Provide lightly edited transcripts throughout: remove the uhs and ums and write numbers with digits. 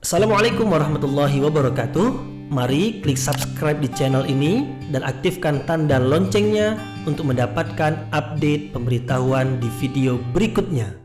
Assalamualaikum warahmatullahi wabarakatuh. Mari klik subscribe di channel ini dan aktifkan tanda loncengnya untuk mendapatkan update pemberitahuan di video berikutnya.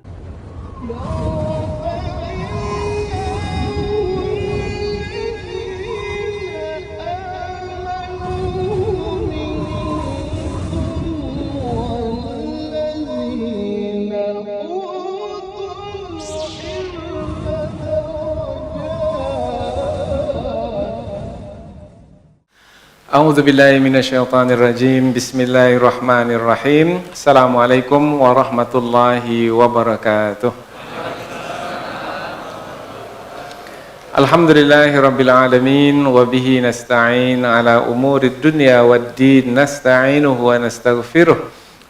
A'udzu billahi minasyaitonir rajim. Bismillahirrahmanirrahim. Assalamualaikum warahmatullahi wabarakatuh. Alhamdulillahirabbil alamin wa bihi nasta'in ala umurid dunya waddin nasta'inuhu wa nastaghfiruh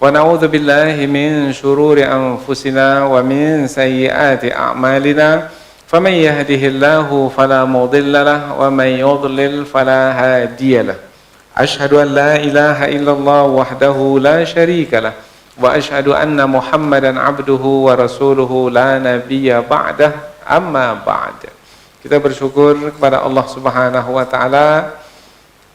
wa na'udzu billahi min shururi anfusina wa min sayyiati a'malina. Faman yahdihillahu fala mudilla lahu wa man yudlil fala hadiya lahu. Ashhadu an la ilaha illallah wahdahu la syarika lah wa ashhadu anna Muhammadan abduhu wa rasuluhu la nabiyya ba'dah, amma ba'd. Kita bersyukur kepada Allah Subhanahu wa taala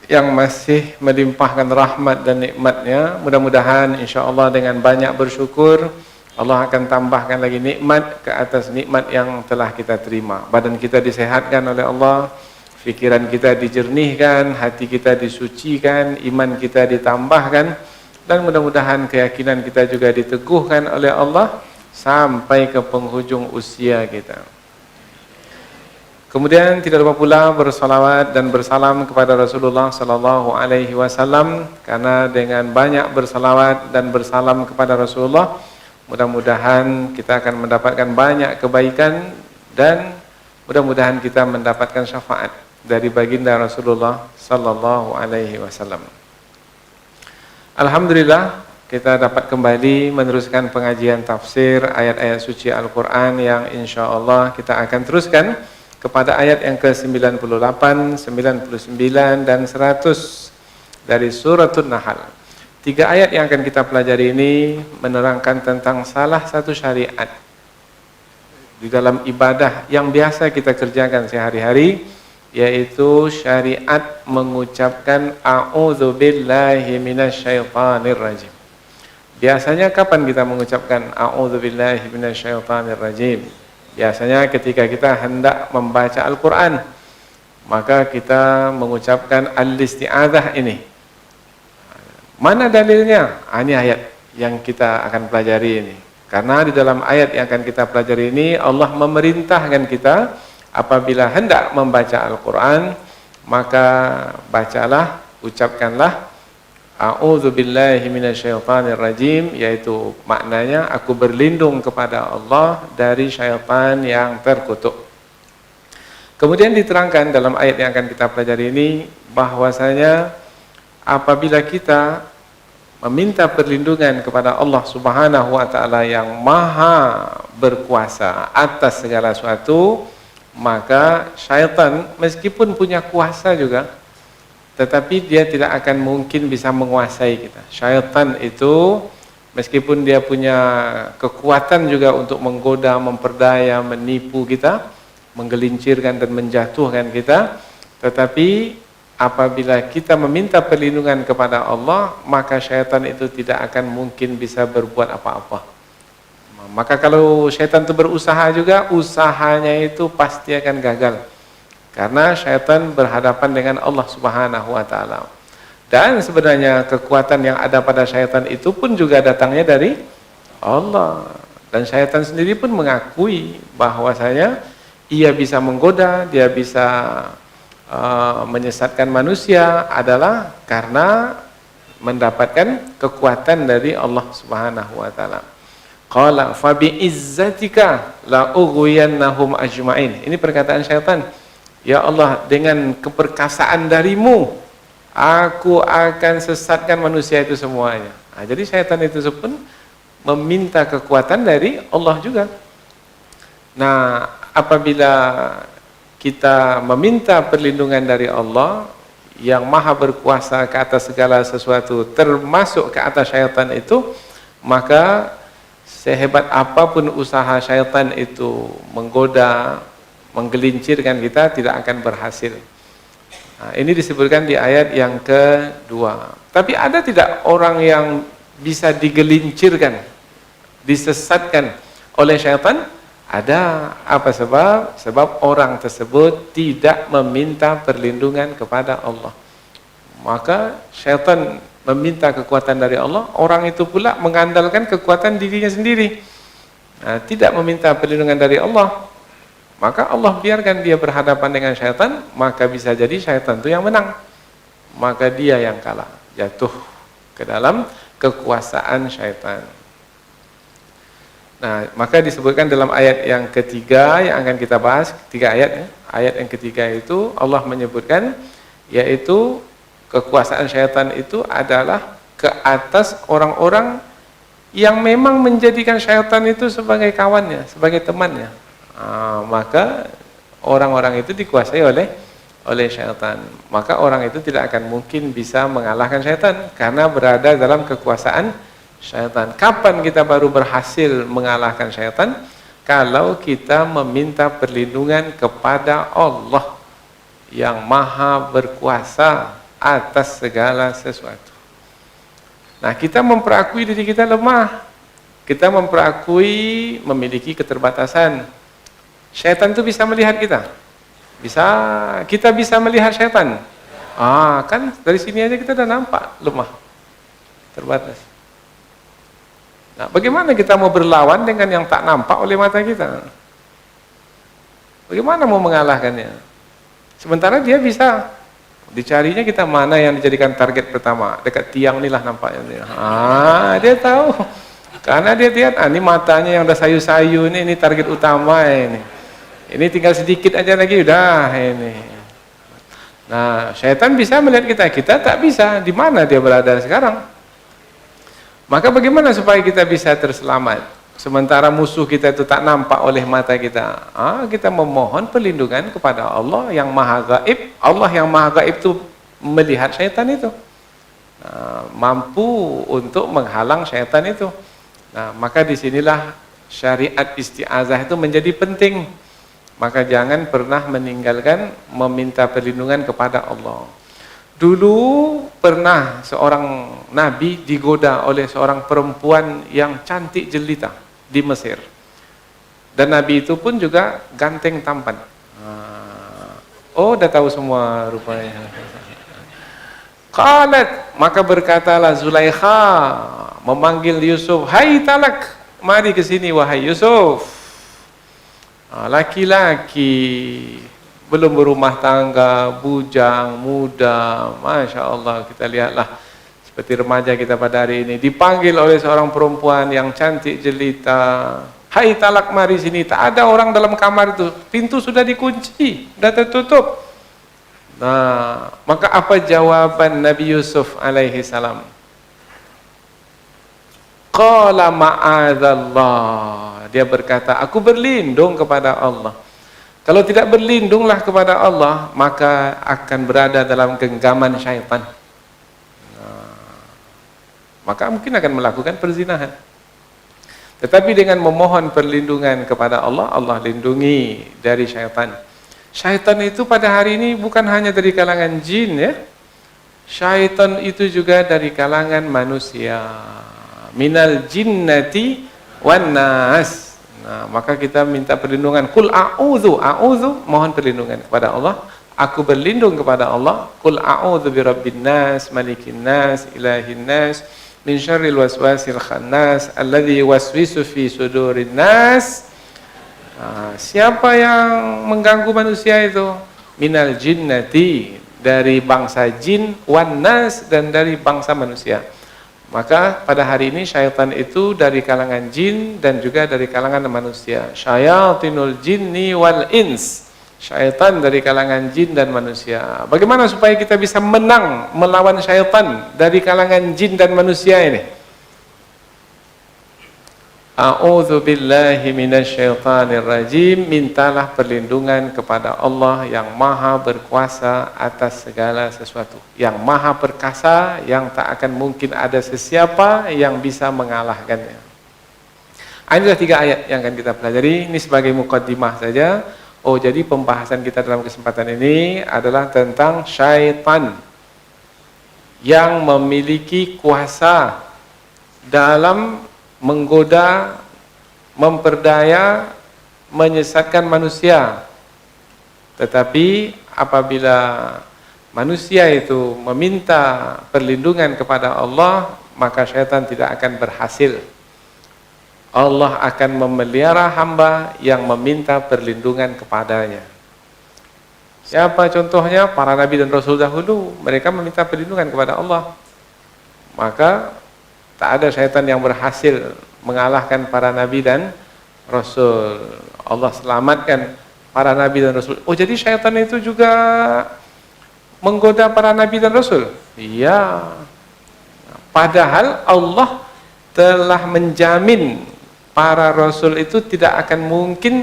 yang masih melimpahkan rahmat dan nikmatnya. Mudah-mudahan insyaallah dengan banyak bersyukur Allah akan tambahkan lagi nikmat ke atas nikmat yang telah kita terima. Badan kita disehatkan oleh Allah, pikiran kita dijernihkan, hati kita disucikan, iman kita ditambahkan, dan mudah-mudahan keyakinan kita juga diteguhkan oleh Allah sampai ke penghujung usia kita. Kemudian tidak lupa pula bersalawat dan bersalam kepada Rasulullah sallallahu alaihi wasallam, karena dengan banyak bersalawat dan bersalam kepada Rasulullah, mudah-mudahan kita akan mendapatkan banyak kebaikan dan mudah-mudahan kita mendapatkan syafaat dari baginda Rasulullah sallallahu alaihi wasallam. Alhamdulillah, kita dapat kembali meneruskan pengajian tafsir ayat-ayat suci Al-Qur'an yang insyaallah kita akan teruskan kepada ayat yang ke-98, 99 dan 100 dari suratul Nahl. 3 ayat yang akan kita pelajari ini menerangkan tentang salah satu syariat di dalam ibadah yang biasa kita kerjakan sehari-hari, yaitu syariat mengucapkan a'udzubillahi minasyaitonirrajim. Biasanya kapan kita mengucapkan a'udzubillahi minasyaitonirrajim? Biasanya ketika kita hendak membaca Al-Quran, maka kita mengucapkan al-isti'adzah ini. Mana dalilnya? Ini ayat yang kita akan pelajari ini. Karena di dalam ayat yang akan kita pelajari ini, Allah memerintahkan kita apabila hendak membaca Al-Quran, maka bacalah, ucapkanlah a'udzubillahi minasyaitonirrajim, yaitu maknanya aku berlindung kepada Allah dari syaitan yang terkutuk. Kemudian diterangkan dalam ayat yang akan kita pelajari ini bahwasanya apabila kita meminta perlindungan kepada Allah Subhanahu wa taala yang maha berkuasa atas segala sesuatu, maka syaitan meskipun punya kuasa juga, tetapi dia tidak akan mungkin bisa menguasai kita. Syaitan itu meskipun dia punya kekuatan juga untuk menggoda, memperdaya, menipu kita, menggelincirkan dan menjatuhkan kita, tetapi apabila kita meminta perlindungan kepada Allah, maka syaitan itu tidak akan mungkin bisa berbuat apa-apa. Maka kalau syaitan itu berusaha juga, usahanya itu pasti akan gagal. Karena syaitan berhadapan dengan Allah Subhanahu wa taala. Dan sebenarnya kekuatan yang ada pada syaitan itu pun juga datangnya dari Allah. Dan syaitan sendiri pun mengakui bahwasanya ia bisa menggoda, dia bisa menyesatkan manusia adalah karena mendapatkan kekuatan dari Allah Subhanahu wa taala. Qala fa bi izzatika la ughwiyannahum ajmain. Ini perkataan syaitan. Ya Allah, dengan keperkasaan darimu aku akan sesatkan manusia itu semuanya. Jadi syaitan itu pun meminta kekuatan dari Allah juga. Nah, apabila kita meminta perlindungan dari Allah yang maha berkuasa ke atas segala sesuatu, termasuk ke atas syaitan itu, maka sehebat apapun usaha syaitan itu menggoda, menggelincirkan kita, tidak akan berhasil. Nah, ini disebutkan di ayat yang kedua. Tapi ada tidak orang yang bisa digelincirkan, disesatkan oleh syaitan? Ada. Apa sebab? Sebab orang tersebut tidak meminta perlindungan kepada Allah. Maka syaitan meminta kekuatan dari Allah, orang itu pula mengandalkan kekuatan dirinya sendiri. Nah, tidak meminta perlindungan dari Allah, maka Allah biarkan dia berhadapan dengan syaitan, maka bisa jadi syaitan itu yang menang. Maka dia yang kalah, jatuh ke dalam kekuasaan syaitan. Nah, maka disebutkan dalam ayat yang ketiga yang akan kita bahas, 3 ayat ya. Ayat yang ketiga itu Allah menyebutkan, yaitu kekuasaan syaitan itu adalah ke atas orang-orang yang memang menjadikan syaitan itu sebagai kawannya, sebagai temannya. Maka orang-orang itu dikuasai oleh syaitan. Maka orang itu tidak akan mungkin bisa mengalahkan syaitan karena berada dalam kekuasaan syaitan. Kapan kita baru berhasil mengalahkan syaitan? Kalau kita meminta perlindungan kepada Allah yang maha berkuasa atas segala sesuatu. Nah, kita memperakui diri kita lemah. Kita memperakui memiliki keterbatasan. Syaitan itu bisa melihat kita. Kita bisa melihat syaitan. Kan dari sini aja kita udah nampak lemah, terbatas. Nah, bagaimana kita mau berlawan dengan yang tak nampak oleh mata kita? Bagaimana mau mengalahkannya? Sementara dia bisa. Dicarinya kita mana yang dijadikan target pertama. Dekat tiang inilah nampaknya. Dia tahu. Karena dia lihat, ini matanya yang udah sayu-sayu ini target utama ini. Ini tinggal sedikit aja lagi udah ini. Nah, syaitan bisa melihat kita tak bisa. Di mana dia berada sekarang? Maka bagaimana supaya kita bisa terselamat? Sementara musuh kita itu tak nampak oleh mata kita. Kita memohon perlindungan kepada Allah yang maha gaib. Allah yang maha gaib itu melihat syaitan itu. Mampu untuk menghalang syaitan itu. Nah, maka disinilah syariat isti'azah itu menjadi penting. Maka jangan pernah meninggalkan meminta perlindungan kepada Allah. Dulu pernah seorang nabi digoda oleh seorang perempuan yang cantik jelita di Mesir. Dan nabi itu pun juga ganteng tampan. Udah tahu semua rupanya. Qalat, maka berkatalah Zulaikha memanggil Yusuf, "Hai talak, mari ke sini wahai Yusuf." Laki-laki belum berumah tangga, bujang, muda, Masya Allah, kita lihatlah seperti remaja kita pada hari ini, dipanggil oleh seorang perempuan yang cantik jelita, "Hai talak, mari sini." Tak ada orang dalam kamar itu, pintu sudah dikunci, sudah tertutup. Nah, maka apa jawaban Nabi Yusuf alaihi salam? Qala ma'adzallah. Dia berkata, aku berlindung kepada Allah. Kalau tidak berlindunglah kepada Allah, maka akan berada dalam genggaman syaitan. Maka mungkin akan melakukan perzinahan. Tetapi dengan memohon perlindungan kepada Allah, Allah lindungi dari syaitan. Syaitan itu pada hari ini bukan hanya dari kalangan jin ya. Syaitan itu juga dari kalangan manusia. Minal jinnati wan nas. Nah, maka kita minta perlindungan. Qul a'udzu, mohon perlindungan kepada Allah. Aku berlindung kepada Allah. Qul a'udzu birabbin nas, malikin nas, ilahin nas, min syarril waswasil khannas, alladzi waswisu fi sudurin nas. Siapa yang mengganggu manusia itu? Minal jinnati, dari bangsa jin, wan nas, dan dari bangsa manusia. Maka pada hari ini syaitan itu dari kalangan jin dan juga dari kalangan manusia. Syayatinul jinni wal ins. Syaitan dari kalangan jin dan manusia. Bagaimana supaya kita bisa menang melawan syaitan dari kalangan jin dan manusia ini? A'udzu billahi minasyaitonir rajim. Mintalah perlindungan kepada Allah yang maha berkuasa atas segala sesuatu, yang maha perkasa, yang tak akan mungkin ada sesiapa yang bisa mengalahkannya. Inilah 3 ayat yang akan kita pelajari. Ini sebagai muqaddimah saja. Oh, jadi pembahasan kita dalam kesempatan ini adalah tentang syaitan yang memiliki kuasa dalam menggoda, memperdaya, menyesatkan manusia. Tetapi apabila manusia itu meminta perlindungan kepada Allah, maka syaitan tidak akan berhasil. Allah akan memelihara hamba yang meminta perlindungan kepadanya. Siapa contohnya? Para nabi dan rasul dahulu, mereka meminta perlindungan kepada Allah. Maka tak ada syaitan yang berhasil mengalahkan para nabi dan rasul. Allah selamatkan para nabi dan rasul. Oh, jadi syaitan itu juga menggoda para nabi dan rasul? Iya. Padahal Allah telah menjamin para rasul itu tidak akan mungkin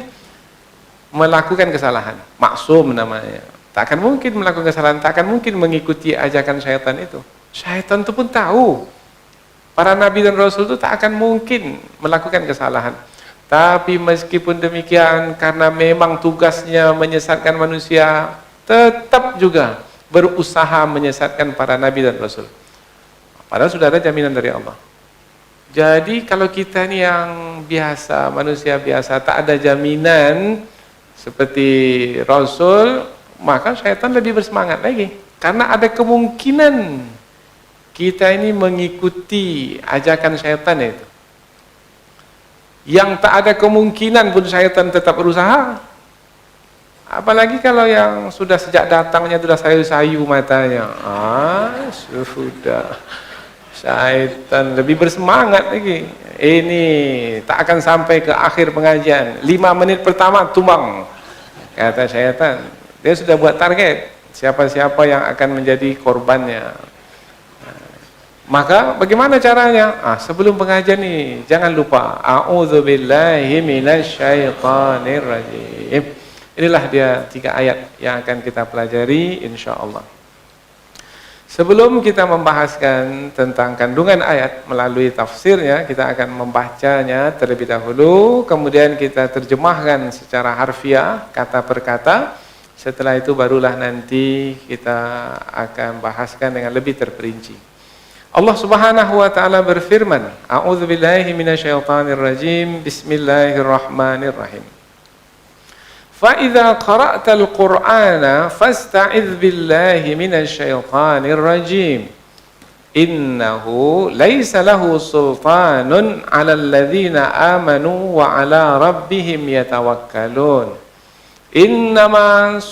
melakukan kesalahan. Maksum namanya. Tak akan mungkin melakukan kesalahan, tak akan mungkin mengikuti ajakan syaitan itu. Syaitan itu pun tahu para nabi dan rasul itu tak akan mungkin melakukan kesalahan. Tapi meskipun demikian, karena memang tugasnya menyesatkan manusia, tetap juga berusaha menyesatkan para nabi dan rasul. Padahal sudah ada jaminan dari Allah. Jadi kalau kita ini yang biasa, manusia biasa, tak ada jaminan seperti rasul, maka syaitan lebih bersemangat lagi. Karena ada kemungkinan kita ini mengikuti ajakan syaitan itu. Yang tak ada kemungkinan pun syaitan tetap berusaha. Apalagi kalau yang sudah sejak datangnya sudah sayu-sayu matanya. Sudah. Syaitan lebih bersemangat lagi. Ini tak akan sampai ke akhir pengajian. 5 menit pertama tumbang, kata syaitan. Dia sudah buat target siapa-siapa yang akan menjadi korbannya. Maka bagaimana caranya? Sebelum pengajian nih, jangan lupa a'udzubillahi minasyaitonir rajim. Inilah dia 3 ayat yang akan kita pelajari insyaallah. Sebelum kita membahaskan tentang kandungan ayat melalui tafsirnya, kita akan membacanya terlebih dahulu, kemudian kita terjemahkan secara harfiah, kata per kata. Setelah itu barulah nanti kita akan bahaskan dengan lebih terperinci. Allah Subhanahu wa taala berfirman, A'udzubillahi minasyaitonir rajim, bismillahirrahmanirrahim. فَإِذَا قَرَأْتَ الْقُرْآنَ فَاسْتَعِذْ بِاللَّهِ مِنَ الشَّيْطَانِ الرَّجِيمِ إِنَّهُ لَيْسَ لَهُ سُلْطَانٌ عَلَى الَّذِينَ آمَنُوا وَعَلَى رَبِّهِمْ يَتَوَكَّلُونَ إِنَّمَا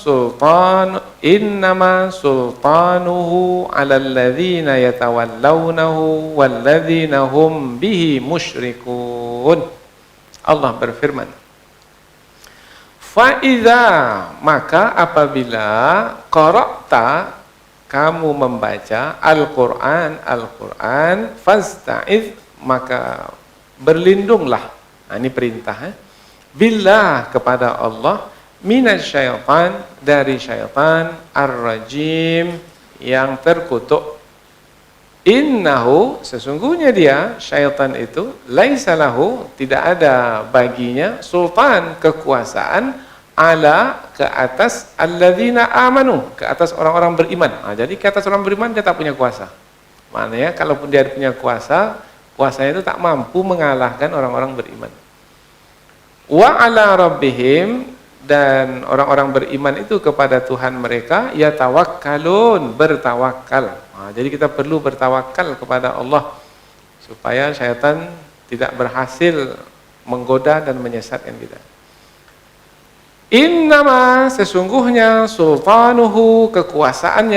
سُلْطَانُهُ عَلَى الَّذِينَ يَتَوَلَّوْنَهُ وَالَّذِينَ هُمْ بِهِ مُشْرِكُونَ. Allah berfirman, Fa'idha, maka apabila qara'ta, kamu membaca Al-Quran, fasta'idh, maka berlindunglah. Ini perintah. Billah, kepada Allah, minasyaitan, dari syaitan, ar-rajim, yang terkutuk. Innahu, sesungguhnya dia, syaitan itu, laisa lahu, tidak ada baginya, sultan, kekuasaan, ala, ke atas, alladzina amanu, ke atas orang-orang beriman. Jadi ke atas orang beriman dia tak punya kuasa. Maknanya kalaupun dia punya kuasa, kuasanya itu tak mampu mengalahkan orang-orang beriman. Wa ala rabbihim, dan orang-orang beriman itu kepada Tuhan mereka, yatawakkalun, bertawakal. Jadi kita perlu bertawakal kepada Allah supaya syaitan tidak berhasil menggoda dan menyesatkan kita. Innama, sesungguhnya, sultanuhu, kekuasaan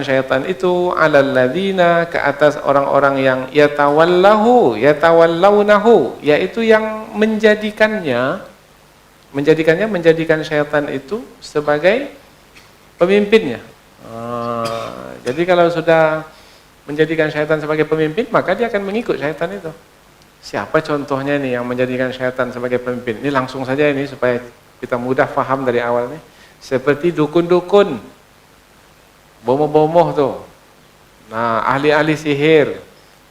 syaitan itu, alal ladzina, ke atas orang-orang yang yatawallawnahu, yaitu yang menjadikan syaitan itu sebagai pemimpinnya. Jadi kalau sudah menjadikan syaitan sebagai pemimpin, maka dia akan mengikut syaitan itu. Siapa contohnya nih yang menjadikan syaitan sebagai pemimpin? Ini langsung saja ini supaya kita mudah faham dari awal nih. Seperti dukun-dukun, bomoh-bomoh tuh. Nah, ahli-ahli sihir,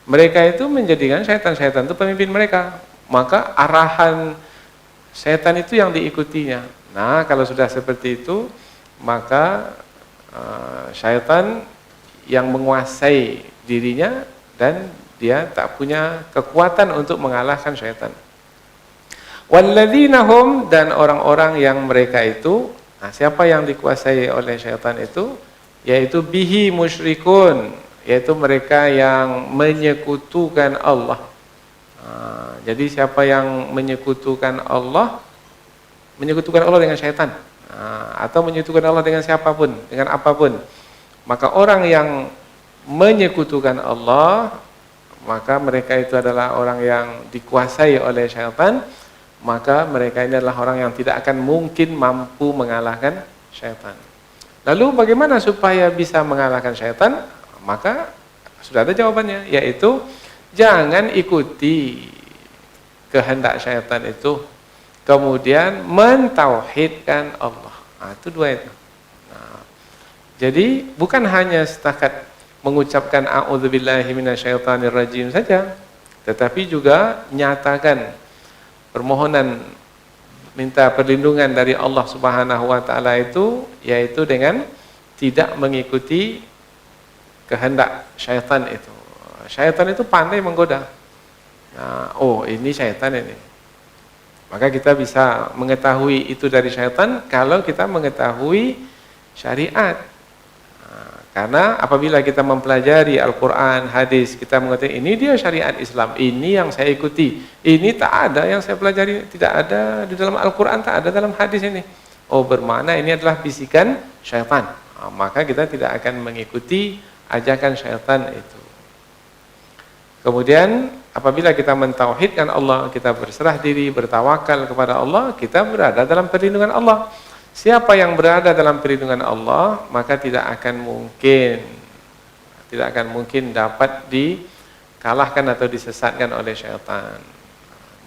mereka itu menjadikan syaitan itu pemimpin mereka. Maka arahan syaitan itu yang diikutinya. Nah, kalau sudah seperti itu, maka syaitan yang menguasai dirinya dan dia tak punya kekuatan untuk mengalahkan syaitan. Walladzina hum, dan orang-orang yang mereka itu, nah siapa yang dikuasai oleh syaitan itu? Yaitu bihi musyrikun, yaitu mereka yang menyekutukan Allah. Jadi siapa yang menyekutukan Allah dengan syaitan, atau menyekutukan Allah dengan siapapun, dengan apapun, maka orang yang menyekutukan Allah, maka mereka itu adalah orang yang dikuasai oleh syaitan, maka mereka ini adalah orang yang tidak akan mungkin mampu mengalahkan syaitan. Lalu bagaimana supaya bisa mengalahkan syaitan? Maka sudah ada jawabannya, yaitu jangan ikuti kehendak syaitan itu, kemudian mentauhidkan Allah. Nah, itu dua itu. Nah, jadi bukan hanya setakat mengucapkan a'udzubillahi minasyaitonirrajim saja, tetapi juga nyatakan permohonan minta perlindungan dari Allah Subhanahu wa taala itu, yaitu dengan tidak mengikuti kehendak syaitan itu. Syaitan itu pandai menggoda. Nah, oh ini syaitan ini. Maka kita bisa mengetahui itu dari syaitan kalau kita mengetahui syariat. Karena apabila kita mempelajari Al-Quran, hadis, kita mengatakan ini dia syariat Islam, ini yang saya ikuti, ini tak ada yang saya pelajari, tidak ada di dalam Al-Quran, tak ada dalam hadis ini. Oh, bermakna ini adalah bisikan syaitan. Nah, maka kita tidak akan mengikuti ajakan syaitan itu. Kemudian apabila kita mentauhidkan Allah, kita berserah diri, bertawakal kepada Allah, kita berada dalam perlindungan Allah. Siapa yang berada dalam perlindungan Allah, maka tidak akan mungkin dapat dikalahkan atau disesatkan oleh syaitan.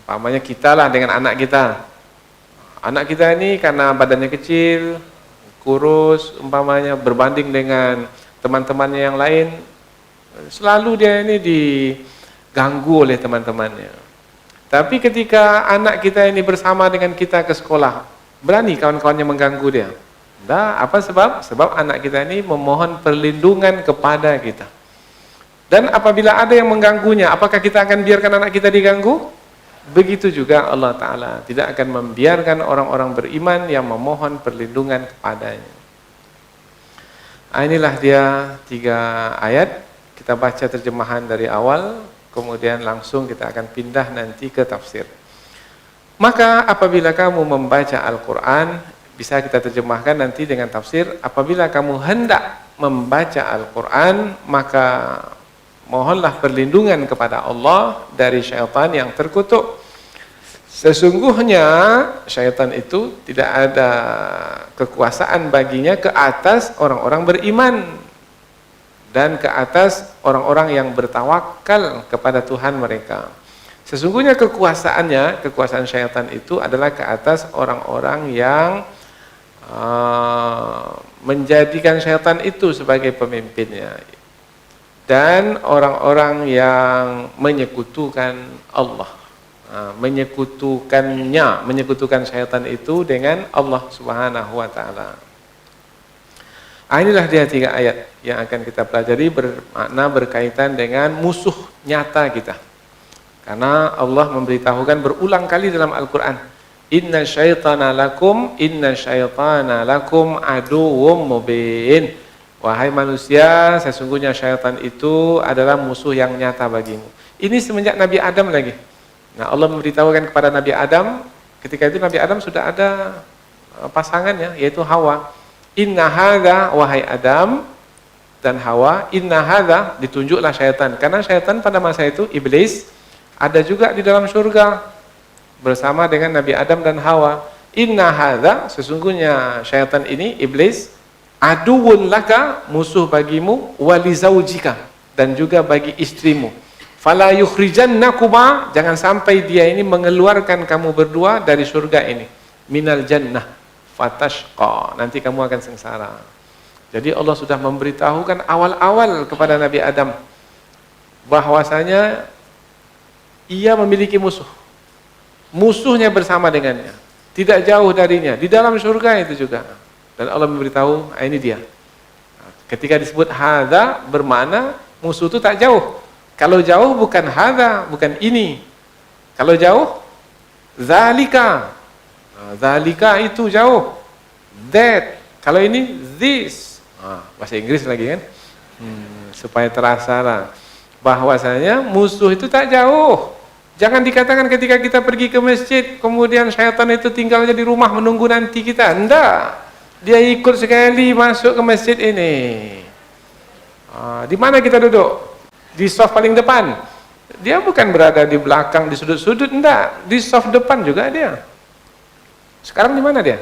Umpamanya kita lah dengan anak kita. Anak kita ini karena badannya kecil, kurus, umpamanya berbanding dengan teman-temannya yang lain, selalu dia ini diganggu oleh teman-temannya. Tapi ketika anak kita ini bersama dengan kita ke sekolah, berani kawan-kawannya mengganggu dia. Nah, apa sebab? Sebab anak kita ini memohon perlindungan kepada kita. Dan apabila ada yang mengganggunya, apakah kita akan biarkan anak kita diganggu? Begitu juga Allah Ta'ala tidak akan membiarkan orang-orang beriman yang memohon perlindungan kepadanya. Nah, inilah dia 3 ayat. Kita baca terjemahan dari awal, kemudian langsung kita akan pindah nanti ke tafsir. Maka apabila kamu membaca Al-Quran, bisa kita terjemahkan nanti dengan tafsir, apabila kamu hendak membaca Al-Quran, maka mohonlah perlindungan kepada Allah dari syaitan yang terkutuk. Sesungguhnya syaitan itu tidak ada kekuasaan baginya ke atas orang-orang beriman dan ke atas orang-orang yang bertawakal kepada Tuhan mereka. Sesungguhnya kekuasaan syaitan itu adalah ke atas orang-orang yang menjadikan syaitan itu sebagai pemimpinnya, dan orang-orang yang menyekutukan Allah, menyekutukan syaitan itu dengan Allah Subhanahu wa taala. Inilah dia 3 ayat yang akan kita pelajari, bermakna berkaitan dengan musuh nyata kita. Karena Allah memberitahukan berulang kali dalam Al-Quran, inna syaitana lakum aduwwum mubin. Wahai manusia, sesungguhnya syaitan itu adalah musuh yang nyata bagimu. Ini semenjak Nabi Adam lagi. Nah, Allah memberitahukan kepada Nabi Adam, ketika itu Nabi Adam sudah ada pasangannya, yaitu Hawa. Inna hadza, wahai Adam dan Hawa, inna hadza, ditunjuklah syaitan. Karena syaitan pada masa itu, iblis, ada juga di dalam surga bersama dengan Nabi Adam dan Hawa. Inna hadza, sesungguhnya syaitan ini, iblis, aduwwun laka, musuh bagimu, wali zaujika, dan juga bagi istrimu. Fala yukhrijannakuma, jangan sampai dia ini mengeluarkan kamu berdua dari surga ini. Minal jannah fatashqa, nanti kamu akan sengsara. Jadi Allah sudah memberitahukan awal-awal kepada Nabi Adam bahwasanya ia memiliki musuh. Musuhnya bersama dengannya. tidak jauh darinya, di dalam surga itu juga. Dan Allah memberitahu, ini dia. Ketika disebut hadza bermakna musuh itu tak jauh. Kalau jauh bukan hadza, bukan ini. Kalau jauh zalika. Zalika itu jauh. That. Kalau ini this. Bahasa Inggris lagi kan. Supaya terasa lah bahwasanya musuh itu tak jauh. Jangan dikatakan ketika kita pergi ke masjid kemudian syaitan itu tinggalnya di rumah menunggu nanti kita. Enggak. Dia ikut sekali masuk ke masjid ini. Di mana kita duduk? Di soft paling depan. Dia bukan berada di belakang di sudut-sudut, enggak. Di soft depan juga dia. Sekarang di mana dia?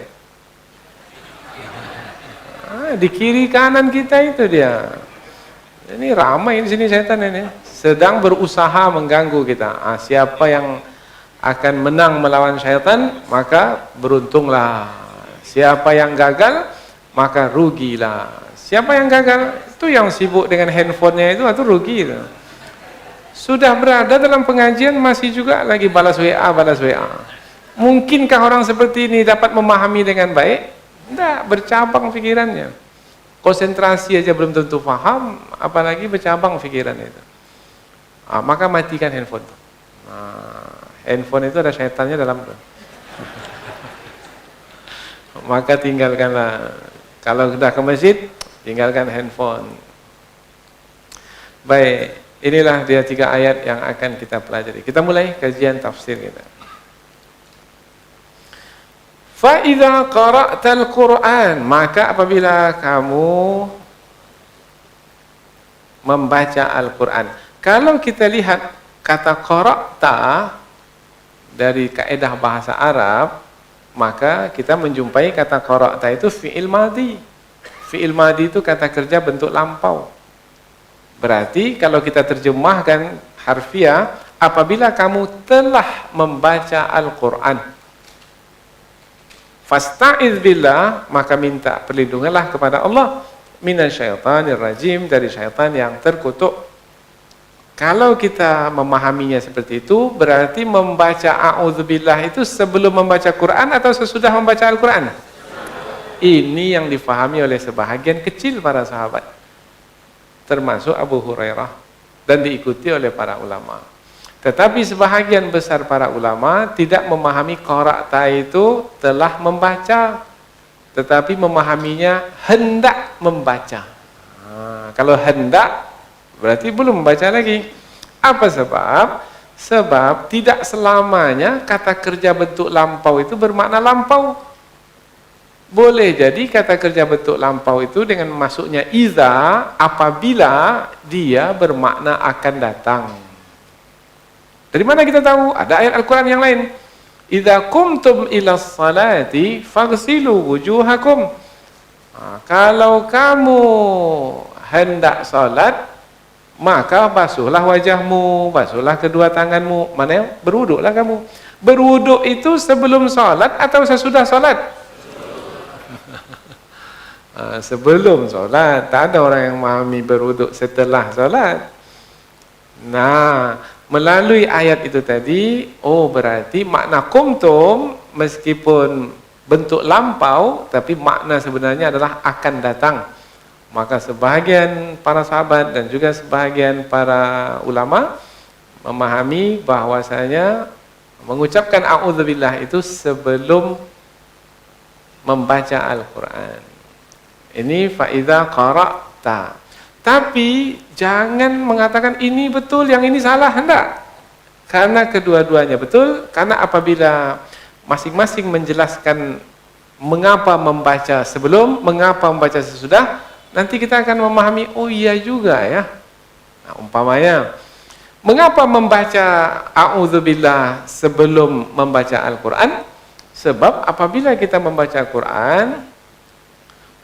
Di kiri kanan kita itu dia. Ini ramai di sini setan ini. Sedang berusaha mengganggu kita. Siapa yang akan menang melawan syaitan, maka beruntunglah. Siapa yang gagal, maka rugilah. Siapa yang gagal, itu yang sibuk dengan handphonenya itu rugi itu. Sudah berada dalam pengajian masih juga lagi balas WA, balas WA. Mungkinkah orang seperti ini dapat memahami dengan baik? Tidak, bercabang pikirannya. Konsentrasi aja belum tentu paham, apalagi bercabang pikiran itu. Maka matikan handphone. Handphone itu ada syaitannya dalam itu. Maka tinggalkanlah. Kalau sudah ke masjid, tinggalkan handphone. Baik, inilah dia 3 ayat yang akan kita pelajari. Kita mulai kajian tafsir kita. Fa idza qara'tal Qur'an, maka apabila kamu membaca Al-Qur'an. Kalau kita lihat kata qara'ta dari kaidah bahasa Arab, maka kita menjumpai kata qara'ta itu fi'il madhi. Fi'il madhi itu kata kerja bentuk lampau. Berarti kalau kita terjemahkan harfiah, apabila kamu telah membaca Al-Qur'an, fasta'iz billah, maka minta perlindunganlah kepada Allah minasyaitonir rajim, dari syaitan yang terkutuk. Kalau kita memahaminya seperti itu, berarti membaca a'udzubillah itu sebelum membaca Quran atau sesudah membaca Al-Quran? Ini yang difahami oleh sebahagian kecil para sahabat, termasuk Abu Hurairah, dan diikuti oleh para ulama. Tetapi sebahagian besar para ulama tidak memahami qara'ta itu telah membaca, tetapi memahaminya hendak membaca. Kalau hendak berarti belum membaca lagi. Apa sebab? Sebab tidak selamanya kata kerja bentuk lampau itu bermakna lampau. Boleh jadi kata kerja bentuk lampau itu dengan masuknya iza apabila dia bermakna akan datang. Dari mana kita tahu? Ada ayat Al-Quran yang lain. Idza qumtum ilas salati faghsilu wujuhakum. Kalau kamu hendak salat, maka basuhlah wajahmu, basuhlah kedua tanganmu. Mana berwuduklah kamu. Berwuduk itu sebelum salat atau sesudah salat? Sebelum salat. Tak ada orang yang memahami berwuduk setelah salat. Nah, melalui ayat itu tadi, berarti makna kumtum meskipun bentuk lampau, tapi makna sebenarnya adalah akan datang. Maka sebahagian para sahabat dan juga sebahagian para ulama memahami bahwasanya mengucapkan a'udzubillah itu sebelum membaca Al-Quran. Ini fa'idha qara'ta. Tapi jangan mengatakan ini betul, yang ini salah. Hendak. Karena kedua-duanya betul. Karena apabila masing-masing menjelaskan mengapa membaca sebelum, mengapa membaca sesudah, nanti kita akan memahami, oh iya juga ya. Nah, umpamanya, mengapa membaca a'udzubillah sebelum membaca Al-Quran? Sebab apabila kita membaca Al-Quran,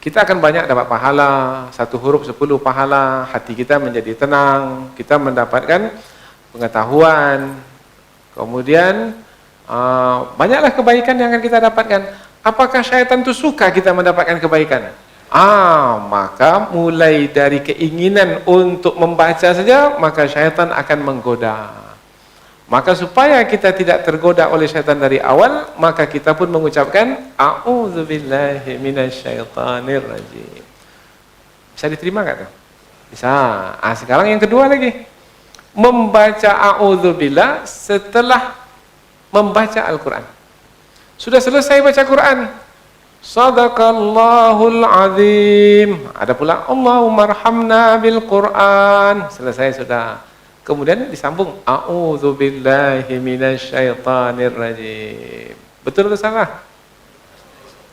kita akan banyak dapat pahala, 1 huruf 10 pahala, hati kita menjadi tenang, kita mendapatkan pengetahuan, kemudian banyaklah kebaikan yang akan kita dapatkan. Apakah syaitan itu suka kita mendapatkan kebaikan? Maka mulai dari keinginan untuk membaca saja, maka syaitan akan menggoda. Maka supaya kita tidak tergoda oleh syaitan dari awal, maka kita pun mengucapkan a'udzubillahi minasyaitonir rajim. Bisa diterima enggak tuh? Bisa. Sekarang yang kedua lagi. Membaca a'udzubillah setelah membaca Al-Quran. Sudah selesai baca Quran. Sadaqallahul azim. Ada pula Allahumma arhamna bil Quran. Selesai sudah. Kemudian disambung a'udzubillahi minasyaitonir rajim. Betul atau salah?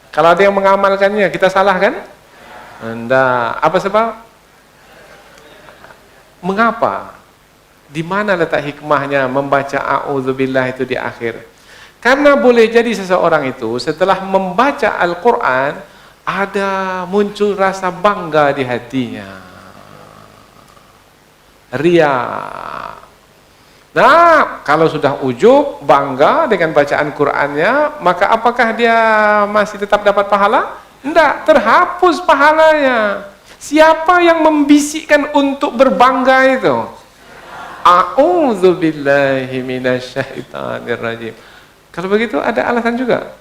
Kalau ada yang mengamalkannya, kita salah kan? Enggak. Apa sebab? Mengapa? Di mana letak hikmahnya membaca a'udzubillah itu di akhir? Karena boleh jadi seseorang itu setelah membaca Al-Quran ada muncul rasa bangga di hatinya. Ria. Nah, kalau sudah ujub, bangga dengan bacaan Qur'annya, maka apakah dia masih tetap dapat pahala? Tidak, terhapus pahalanya. Siapa yang membisikkan untuk berbangga itu? A'udzubillahi minasyaitonir rajim. Kalau begitu ada alasan juga.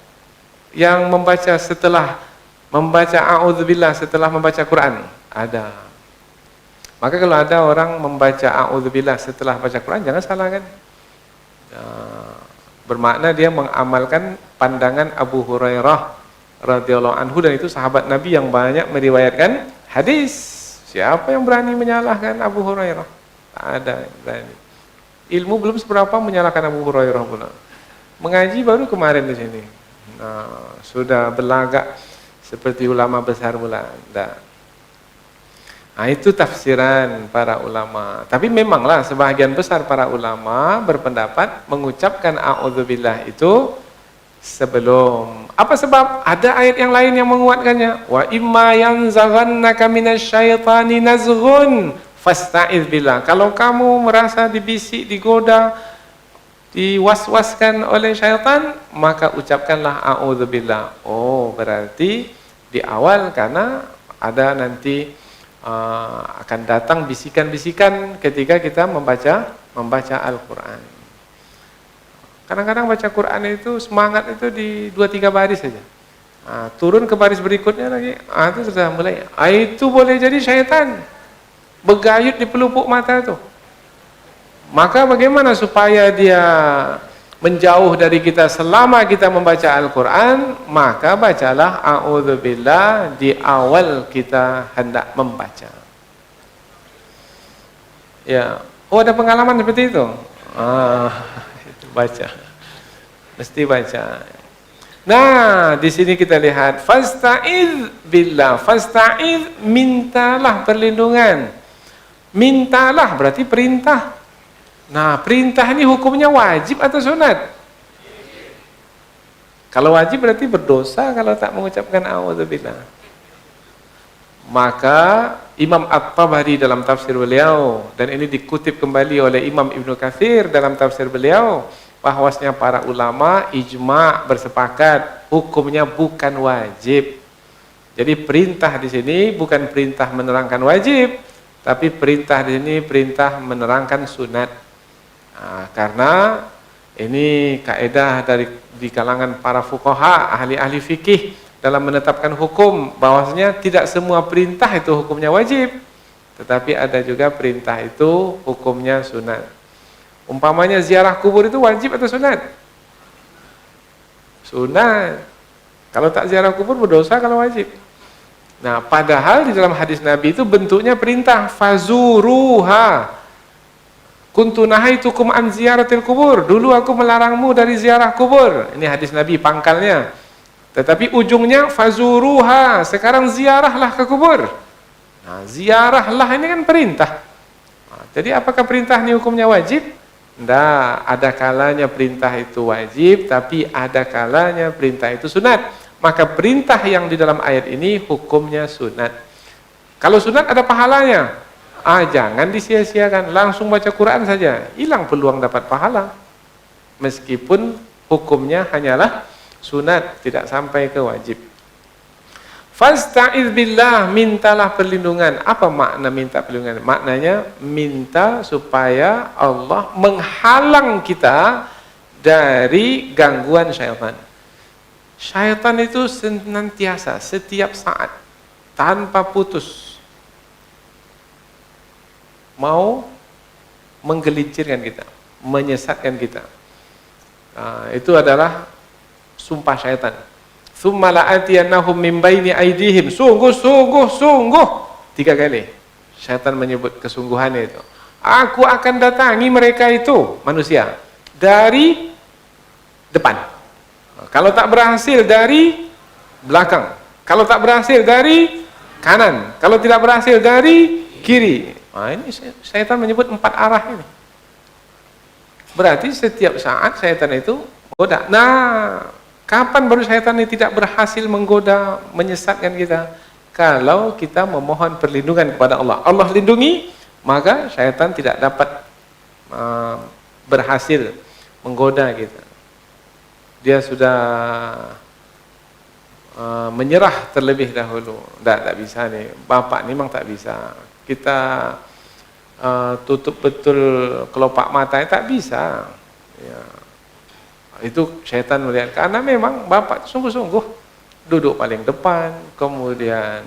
Yang membaca setelah membaca a'udzubillah setelah membaca Quran, ada. Maka kalau ada orang membaca a'udzubillah setelah baca Quran, jangan salah kan? Bermakna dia mengamalkan pandangan Abu Hurairah radhiyallahu anhu, dan itu sahabat Nabi yang banyak meriwayatkan hadis. Siapa yang berani menyalahkan Abu Hurairah? Tak ada yang berani. Ilmu belum seberapa menyalahkan Abu Hurairah pula. Mengaji baru kemarin di sini. Nah, sudah berlagak seperti ulama besar pula. Tidak. Nah, itu tafsiran para ulama. Tapi memanglah sebahagian besar para ulama berpendapat mengucapkan a'udzubillah itu sebelum. Apa sebab? Ada ayat yang lain yang menguatkannya. Wa imma yanzaghannaka minasyaitani nazghun fasta'iz billah. Kalau kamu merasa dibisik, digoda, diwaswaskan oleh syaitan, maka ucapkanlah a'udzubillah. Oh, berarti di awal karena ada nanti akan datang bisikan-bisikan ketika kita membaca Al-Quran. Kadang-kadang baca Quran itu semangat itu di 2-3 baris saja. Turun ke baris berikutnya lagi, itu sudah mulai. Itu boleh jadi syaitan bergayut di pelupuk mata itu. Maka bagaimana supaya dia menjauh dari kita selama kita membaca Al-Quran? Maka bacalah a'udzubillah di awal kita hendak membaca. Ya, oh ada pengalaman seperti itu? Itu baca, mesti baca. Nah, di sini kita lihat fasta'iz billah. Fasta'iz, mintalah perlindungan. Mintalah berarti perintah. Nah, perintah ini hukumnya wajib atau sunat? Kalau wajib berarti berdosa kalau tak mengucapkan a'udzubillah. Maka Imam At-Tabari dalam tafsir beliau, dan ini dikutip kembali oleh Imam Ibnu Katsir dalam tafsir beliau, bahwasanya para ulama ijma' bersepakat hukumnya bukan wajib. Jadi perintah di sini bukan perintah menerangkan wajib, tapi perintah di sini perintah menerangkan sunat. Karena ini kaidah di kalangan para fuqaha, ahli-ahli fikih dalam menetapkan hukum, bahwasanya tidak semua perintah itu hukumnya wajib, tetapi ada juga perintah itu hukumnya sunat. Umpamanya ziarah kubur itu wajib atau sunat? Sunat. Kalau tak ziarah kubur berdosa kalau wajib. Nah, padahal di dalam hadis Nabi itu bentuknya perintah, fazuruha. Kuntu nahaitukum an ziyaratil kubur. Dulu aku melarangmu dari ziarah kubur. Ini hadis Nabi pangkalnya. Tetapi ujungnya fazuruha. Sekarang ziarahlah ke kubur. Nah, ziarahlah ini kan perintah. Nah, jadi apakah perintah ini hukumnya wajib? Tidak. Ada kalanya perintah itu wajib, tapi ada kalanya perintah itu sunat. Maka perintah yang di dalam ayat ini hukumnya sunat. Kalau sunat ada pahalanya. Jangan disia-siakan, langsung baca Quran saja, hilang peluang dapat pahala. Meskipun hukumnya hanyalah sunat, tidak sampai ke wajib. Fasta'iz billah, mintalah perlindungan. Apa makna minta perlindungan? Maknanya minta supaya Allah menghalang kita dari gangguan syaitan. Syaitan itu senantiasa, setiap saat, tanpa putus, mau menggelincirkan kita, menyesatkan kita. Nah, itu adalah sumpah syaitan. Tsumma la'atiyannahum min baini aydihim. Sungguh 3 kali syaitan menyebut kesungguhannya itu. Aku akan datangi mereka itu, manusia, dari depan. Kalau tak berhasil dari belakang. Kalau tak berhasil dari kanan. Kalau tidak berhasil dari kiri. Nah, ini syaitan menyebut 4 arah ini. Berarti setiap saat syaitan itu goda. Nah, kapan baru syaitan ini tidak berhasil menggoda, menyesatkan kita? Kalau kita memohon perlindungan kepada Allah. Allah lindungi, maka syaitan tidak dapat berhasil menggoda kita. Dia sudah menyerah terlebih dahulu. Tak bisa nih, Bapak ni memang tak bisa. Kita tutup betul kelopak mata, tak bisa. Ya. Itu syaitan melihat, karena memang Bapak sungguh-sungguh duduk paling depan, kemudian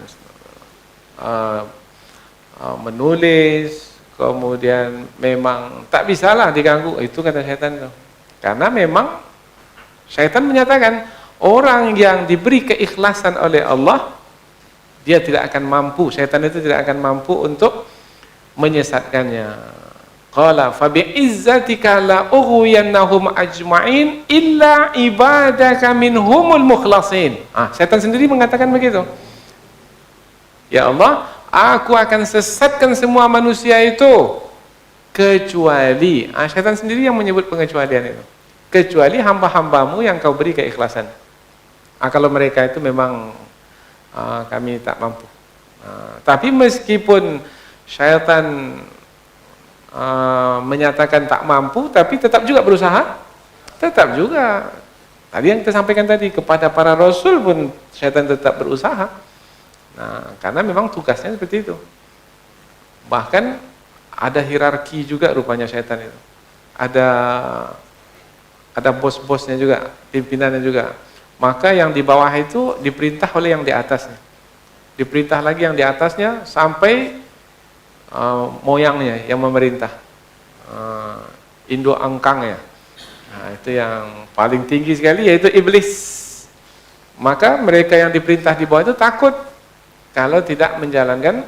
menulis, kemudian memang tak bisalah diganggu. Itu kata syaitan itu. Karena memang syaitan menyatakan orang yang diberi keikhlasan oleh Allah, dia tidak akan mampu, syaitan itu tidak akan mampu untuk menyesatkannya. Qala fa bi'izzatika la ughwiyannahum ajma'in illa ibadaka minhumul mukhlasin. Syaitan sendiri mengatakan begitu. Ya Allah, aku akan sesatkan semua manusia itu kecuali, syaitan sendiri yang menyebut pengecualian itu. Kecuali hamba-hambamu yang kau beri keikhlasan. Kalau mereka itu memang kami tak mampu. Tapi meskipun syaitan menyatakan tak mampu, tapi tetap juga berusaha, tetap juga. Tadi yang kita sampaikan tadi, kepada para rasul pun syaitan tetap berusaha. Nah, karena memang tugasnya seperti itu. Bahkan ada hierarki juga rupanya syaitan itu. Ada bos-bosnya juga, pimpinannya juga. Maka yang di bawah itu diperintah oleh yang di atasnya. Diperintah lagi yang di atasnya sampai moyangnya yang memerintah, induk angkangnya. Nah, itu yang paling tinggi sekali, yaitu iblis. Maka mereka yang diperintah di bawah itu takut kalau tidak menjalankan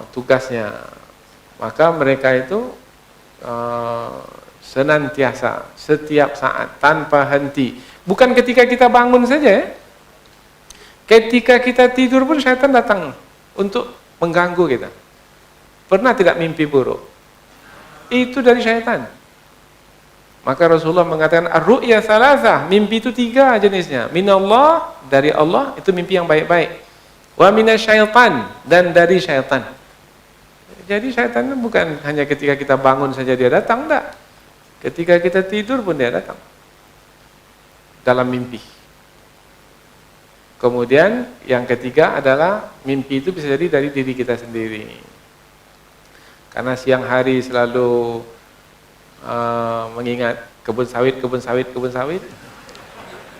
tugasnya. Maka mereka itu senantiasa, setiap saat, tanpa henti. Bukan ketika kita bangun saja ya. Ketika kita tidur pun syaitan datang untuk mengganggu kita. Pernah tidak mimpi buruk? Itu dari syaitan. Maka Rasulullah mengatakan ar-ru'ya salasah, mimpi itu 3 jenisnya. Minallah, dari Allah, itu mimpi yang baik-baik. Wa minasyaitan, dan dari syaitan. Jadi syaitan itu bukan hanya ketika kita bangun saja dia datang, enggak. Ketika kita tidur pun dia datang. Dalam mimpi. Kemudian yang ketiga adalah mimpi itu bisa jadi dari diri kita sendiri. Karena siang hari selalu mengingat kebun sawit,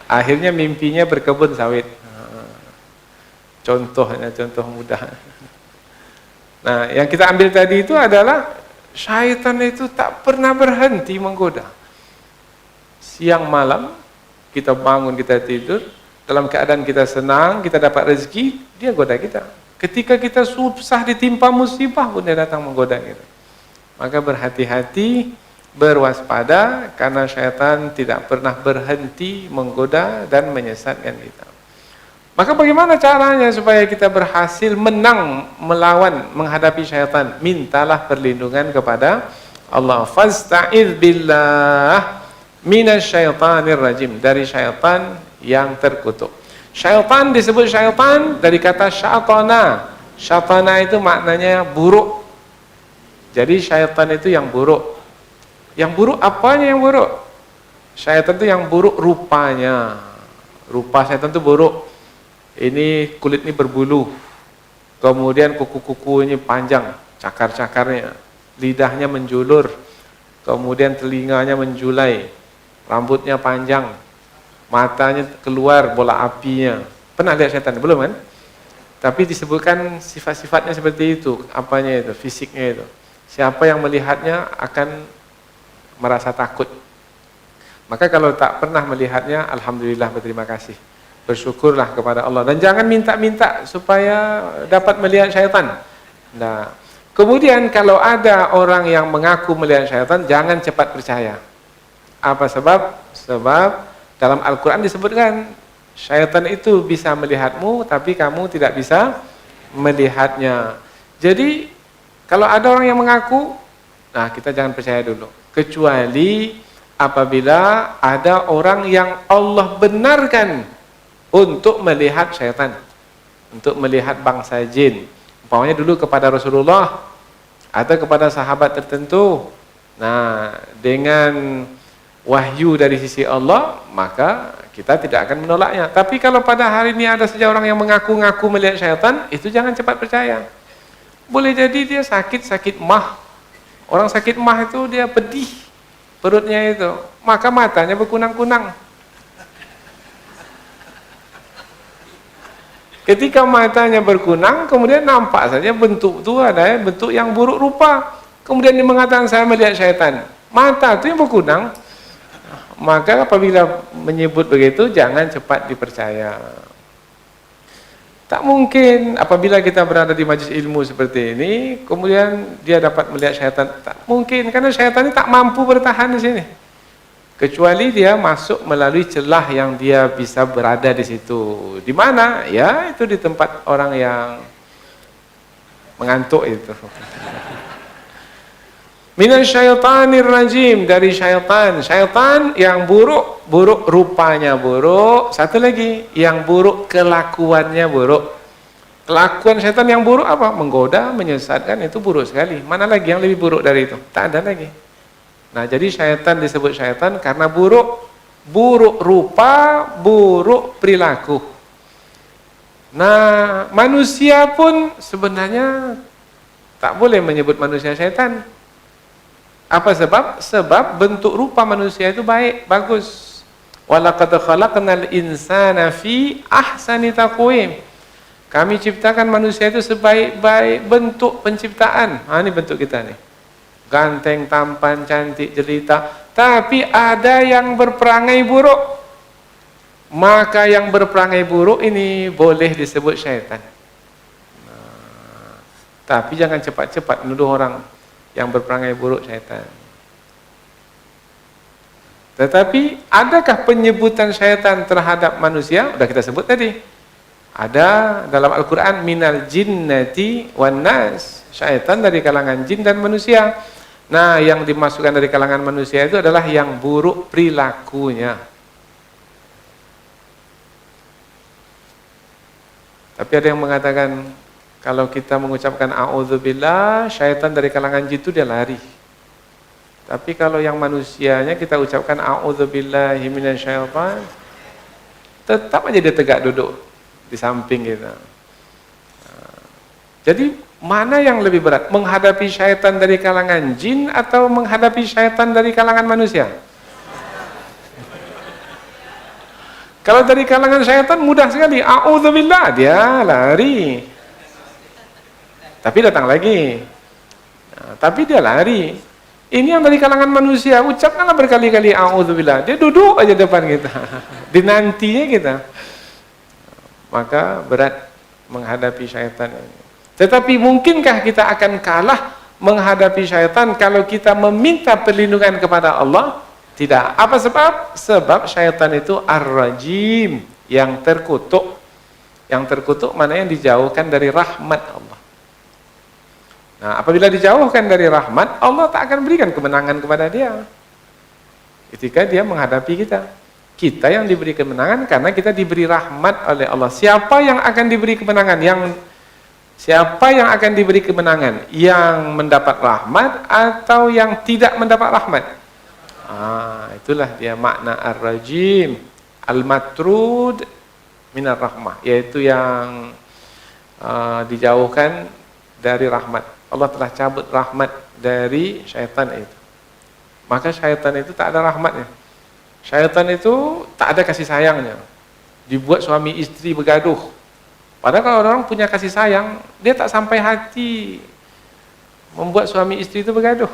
akhirnya mimpinya berkebun sawit. Contohnya, contoh mudah. Nah, yang kita ambil tadi itu adalah syaitan itu tak pernah berhenti menggoda. Siang malam, kita bangun, kita tidur, dalam keadaan kita senang, kita dapat rezeki, dia goda kita. Ketika kita susah ditimpa musibah pun dia datang menggoda kita. Maka berhati-hati, berwaspada, karena syaitan tidak pernah berhenti menggoda dan menyesatkan kita. Maka bagaimana caranya supaya kita berhasil menang, melawan, menghadapi syaitan? Mintalah perlindungan kepada Allah. Fasta'iz billah minasyaitanir rajim, dari syaitan yang terkutuk. Syaitan disebut syaitan dari kata syatana. Syatana itu maknanya buruk. Jadi syaitan itu yang buruk. Yang buruk apanya yang buruk? Syaitan itu yang buruk rupanya. Rupa syaitan itu buruk. ini kulit ini berbulu, kemudian kuku-kukunya panjang, cakar-cakarnya, lidahnya menjulur, kemudian telinganya menjulai, rambutnya panjang, matanya keluar bola apinya. Pernah lihat setan? Belum kan? Tapi disebutkan sifat-sifatnya seperti itu, apanya itu, fisiknya itu. Siapa yang melihatnya akan merasa takut. Maka kalau tak pernah melihatnya, alhamdulillah, berterima kasih. Bersyukurlah kepada Allah. Dan jangan minta-minta supaya dapat melihat syaitan. Nah, kemudian kalau ada orang yang mengaku melihat syaitan, jangan cepat percaya. Apa sebab? Sebab dalam Al-Quran disebutkan, syaitan itu bisa melihatmu, tapi kamu tidak bisa melihatnya. Jadi, kalau ada orang yang mengaku, nah kita jangan percaya dulu. Kecuali apabila ada orang yang Allah benarkan untuk melihat syaitan, untuk melihat bangsa jin. Umpamanya dulu kepada Rasulullah atau kepada sahabat tertentu. Nah, dengan wahyu dari sisi Allah, maka kita tidak akan menolaknya. Tapi kalau pada hari ini ada saja orang yang mengaku-ngaku melihat syaitan, itu jangan cepat percaya. Boleh jadi dia sakit mah. Orang sakit mah itu dia pedih perutnya itu, maka matanya berkunang-kunang. Ketika matanya berkunang, kemudian nampak saja bentuk itu ada bentuk yang buruk rupa. Kemudian dia mengatakan saya melihat syaitan. Mata itu yang berkunang. Maka apabila menyebut begitu, jangan cepat dipercaya. Tak mungkin apabila kita berada di majlis ilmu seperti ini, kemudian dia dapat melihat syaitan. Tak mungkin, karena syaitan ini tak mampu bertahan di sini. Kecuali dia masuk melalui celah yang dia bisa berada di situ. Di mana? Ya, itu di tempat orang yang mengantuk itu. Minasyaitonir rajim, dari syaitan. Syaitan yang buruk, buruk rupanya buruk. Satu lagi, yang buruk kelakuannya buruk. Kelakuan syaitan yang buruk apa? Menggoda, menyesatkan, itu buruk sekali. Mana lagi yang lebih buruk dari itu? Tak ada lagi. Nah, jadi syaitan disebut syaitan karena buruk. Buruk rupa, buruk perilaku. Nah, manusia pun sebenarnya tak boleh menyebut manusia syaitan. Apa sebab? Sebab bentuk rupa manusia itu baik, bagus. Walaqad khalaqnal insana fi ahsani taqwim. Kami ciptakan manusia itu sebaik-baik bentuk penciptaan. Ini bentuk kita nih. Ganteng, tampan, cantik, jelita. Tapi ada yang berperangai buruk. Maka yang berperangai buruk ini boleh disebut syaitan. Tapi jangan cepat-cepat menuduh orang yang berperangai buruk syaitan. Tetapi adakah penyebutan syaitan terhadap manusia? Sudah kita sebut tadi. Ada dalam Al-Quran, minal jinnati wan nas. Syaitan dari kalangan jin dan manusia. Nah, yang dimasukkan dari kalangan manusia itu adalah yang buruk perilakunya. Tapi ada yang mengatakan, kalau kita mengucapkan a'udzubillah, syaitan dari kalangan jin itu dia lari. Tapi kalau yang manusianya kita ucapkan a'udzubillahi minasyaitan, tetap aja dia tegak duduk di samping kita. Jadi mana yang lebih berat? Menghadapi syaitan dari kalangan jin atau menghadapi syaitan dari kalangan manusia? Kalau dari kalangan syaitan mudah sekali, a'udzubillah, dia lari. Tapi datang lagi. Nah, tapi dia lari. Ini yang dari kalangan manusia, ucapkanlah berkali-kali a'udzubillah. Dia duduk aja depan kita. Dinantinya kita. Maka berat menghadapi syaitan ini. Tetapi mungkinkah kita akan kalah menghadapi syaitan kalau kita meminta perlindungan kepada Allah? Tidak. Apa sebab? Sebab syaitan itu ar-rajim, yang terkutuk. Yang terkutuk mana yang dijauhkan dari rahmat Allah. Nah, apabila dijauhkan dari rahmat, Allah tak akan berikan kemenangan kepada dia. Ketika dia menghadapi kita. Kita yang diberi kemenangan karena kita diberi rahmat oleh Allah. Siapa yang akan diberi kemenangan? Siapa yang akan diberi kemenangan? Yang mendapat rahmat atau yang tidak mendapat rahmat? Itulah dia makna ar-rajim, al-matrud minar rahmah, yaitu yang dijauhkan dari rahmat. Allah telah cabut rahmat dari syaitan itu. Maka syaitan itu tak ada rahmatnya. Syaitan itu tak ada kasih sayangnya. Dibuat suami istri bergaduh. Padahal kalau orang punya kasih sayang, dia tak sampai hati membuat suami istri itu bergaduh.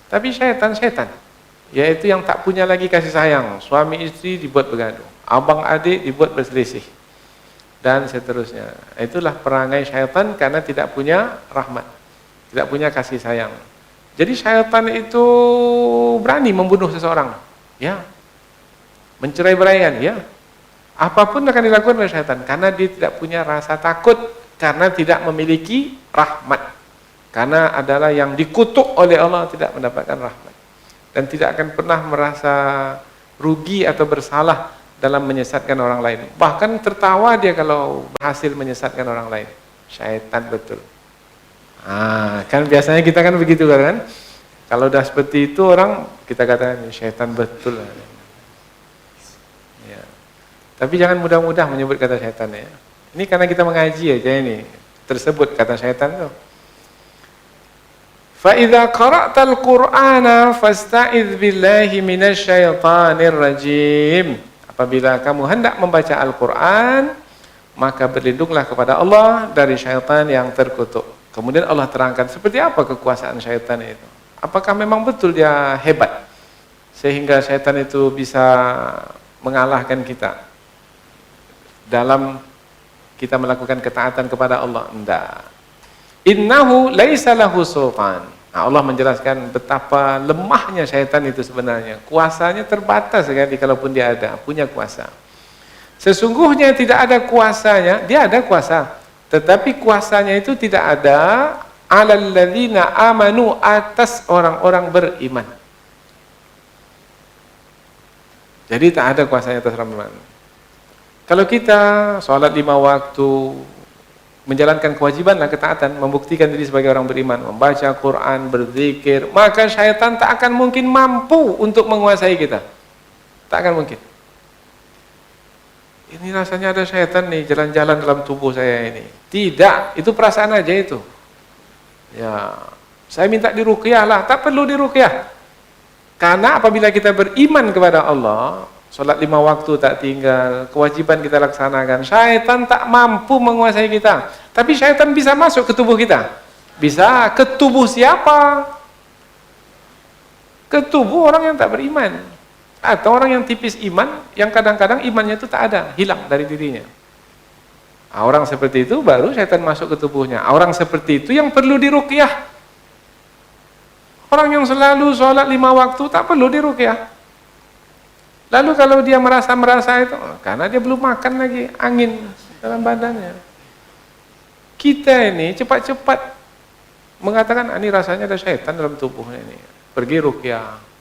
Tapi syaitan, yaitu yang tak punya lagi kasih sayang. Suami istri dibuat bergaduh, abang adik dibuat berselisih, dan seterusnya. Itulah perangai syaitan karena tidak punya rahmat, tidak punya kasih sayang. Jadi syaitan itu berani membunuh seseorang, ya, mencerai-beraikan, ya. Apapun akan dilakukan oleh syaitan karena dia tidak punya rasa takut, karena tidak memiliki rahmat. Karena adalah yang dikutuk oleh Allah, tidak mendapatkan rahmat. Dan tidak akan pernah merasa rugi atau bersalah dalam menyesatkan orang lain. Bahkan tertawa dia kalau berhasil menyesatkan orang lain. Syaitan betul. Kan biasanya kita kan begitu kan? Kalau udah seperti itu orang, kita katakan syaitan betul. Ya. Tapi jangan mudah-mudah menyebut kata syaitan ya. Ini karena kita mengaji aja ini. Tersebut kata syaitan tuh. فَإِذَا قَرَأْتَ الْقُرْآنَ فَاسْتَعِذْ بِاللَّهِ مِنَ الشَّيْطَانِ الرَّجِيمِ. Apabila kamu hendak membaca Al-Quran, maka berlindunglah kepada Allah dari syaitan yang terkutuk. Kemudian Allah terangkan seperti apa kekuasaan syaitan itu. Apakah memang betul dia hebat sehingga syaitan itu bisa mengalahkan kita dalam kita melakukan ketaatan kepada Allah? Enggak. Innahu laisa lahu sultan. Allah menjelaskan betapa lemahnya syaitan itu sebenarnya. Kuasanya terbatas sekali kalaupun dia ada, punya kuasa. Sesungguhnya tidak ada kuasanya, dia ada kuasa. Tetapi kuasanya itu tidak ada alal ladzina amanu, atas orang-orang beriman. Jadi tak ada kuasanya atas orang beriman. Kalau kita sholat 5 waktu, menjalankan kewajiban dan ketaatan, membuktikan diri sebagai orang beriman, membaca Quran, berzikir, maka syaitan tak akan mungkin mampu untuk menguasai kita. Tak akan mungkin. Ini rasanya ada syaitan nih jalan-jalan dalam tubuh saya ini. Tidak, itu perasaan aja itu. Ya, saya minta diruqyah lah, tak perlu diruqyah. Karena apabila kita beriman kepada Allah, sholat 5 waktu tak tinggal, kewajiban kita laksanakan, syaitan tak mampu menguasai kita. Tapi syaitan bisa masuk ke tubuh kita. Bisa ke tubuh siapa? Ke tubuh orang yang tak beriman. Atau orang yang tipis iman, yang kadang-kadang imannya itu tak ada, hilang dari dirinya. Orang seperti itu baru syaitan masuk ke tubuhnya. Orang seperti itu yang perlu diruqyah. Orang yang selalu sholat 5 waktu tak perlu diruqyah. Lalu kalau dia merasa itu, karena dia belum makan lagi angin dalam badannya. Kita ini cepat-cepat mengatakan, ini rasanya ada syaitan dalam tubuhnya ini. Pergi ruqyah.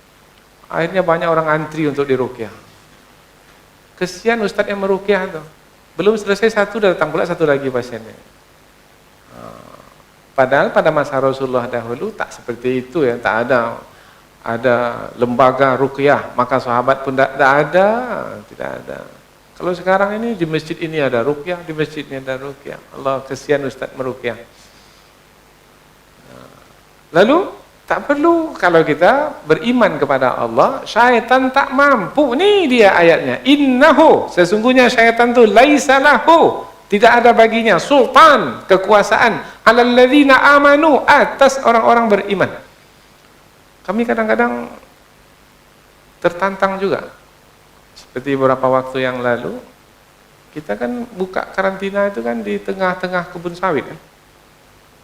Akhirnya banyak orang antri untuk diruqyah. Kesian ustadz yang meruqyah tuh. Belum selesai satu, datang pula satu lagi pasiennya. Padahal pada masa Rasulullah dahulu tak seperti itu ya, tak ada lembaga ruqyah, maka sahabat pun tidak ada. Kalau sekarang ini di masjid ini ada ruqyah, di masjid ini ada ruqyah. Allah, kesian ustaz meruqyah. Lalu tak perlu, kalau kita beriman kepada Allah, syaitan tak mampu. Ini dia ayatnya. Innahu, sesungguhnya syaitan itu laisa lahu, tidak ada baginya sultan, kekuasaan, alal ladzina amanu, atas orang-orang beriman. Kami kadang-kadang tertantang juga. Seperti beberapa waktu yang lalu, kita kan buka karantina itu kan di tengah-tengah kebun sawit kan.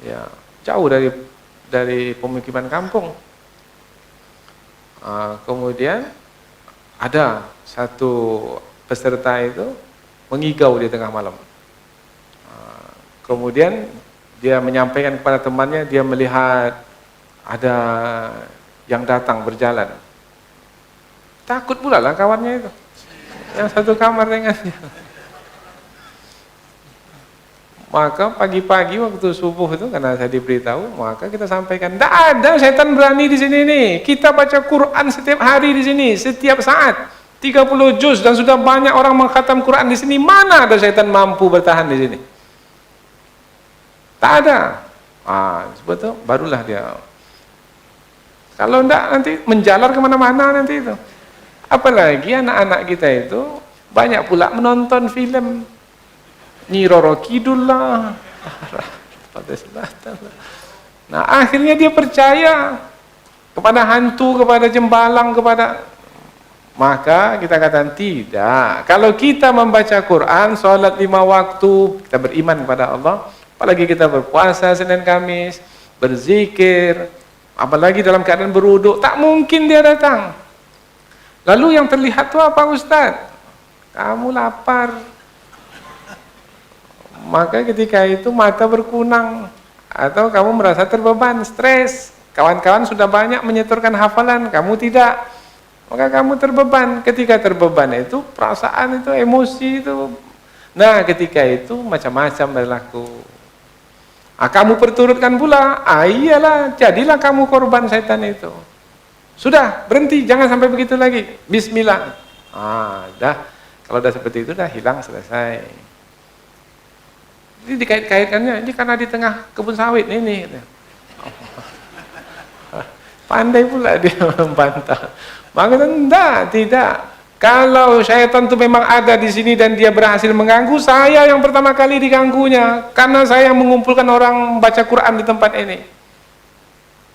Ya, jauh dari pemukiman kampung. Kemudian ada satu peserta itu mengigau di tengah malam. Kemudian dia menyampaikan kepada temannya, dia melihat ada yang datang berjalan. Takut pula lah kawannya itu, yang satu kamar dengannya. Maka pagi-pagi waktu subuh itu, karena saya diberitahu, maka kita sampaikan, tidak ada setan berani di sini nih. Kita baca Quran setiap hari di sini, setiap saat. 30 juz dan sudah banyak orang mengkhatam Quran di sini. Mana ada syaitan mampu bertahan di sini? Tak ada. Sebetulnya barulah dia. Kalau enggak nanti menjalar kemana-mana nanti itu. Apalagi anak-anak kita itu banyak pula menonton film Nyi Roro Kidul lah, pada selatan lah. Nah akhirnya dia percaya kepada hantu, kepada jembalang, kepada... Maka kita katakan tidak. Kalau kita membaca Quran, sholat 5 waktu, kita beriman kepada Allah, apalagi kita berpuasa Senin Kamis, berzikir, apalagi dalam keadaan berwuduk, tak mungkin dia datang. Lalu yang terlihat itu apa Ustaz? Kamu lapar. Maka ketika itu mata berkunang, atau kamu merasa terbeban, stres. Kawan-kawan sudah banyak menyetorkan hafalan, kamu tidak. Maka kamu terbeban. Ketika terbeban itu, perasaan itu, emosi itu. Nah ketika itu macam-macam berlaku. Kamu perturutkan pula, iyalah, jadilah kamu korban setan itu. Sudah, berhenti, jangan sampai begitu lagi. Bismillah. Dah, kalau udah seperti itu, dah hilang, selesai. Ini dikait-kaitkannya, ini karena di tengah kebun sawit ini. Pandai pula dia membantah. Maka tidak. Kalau syaitan itu memang ada di sini dan dia berhasil mengganggu, saya yang pertama kali diganggunya. Karena saya yang mengumpulkan orang baca Quran di tempat ini.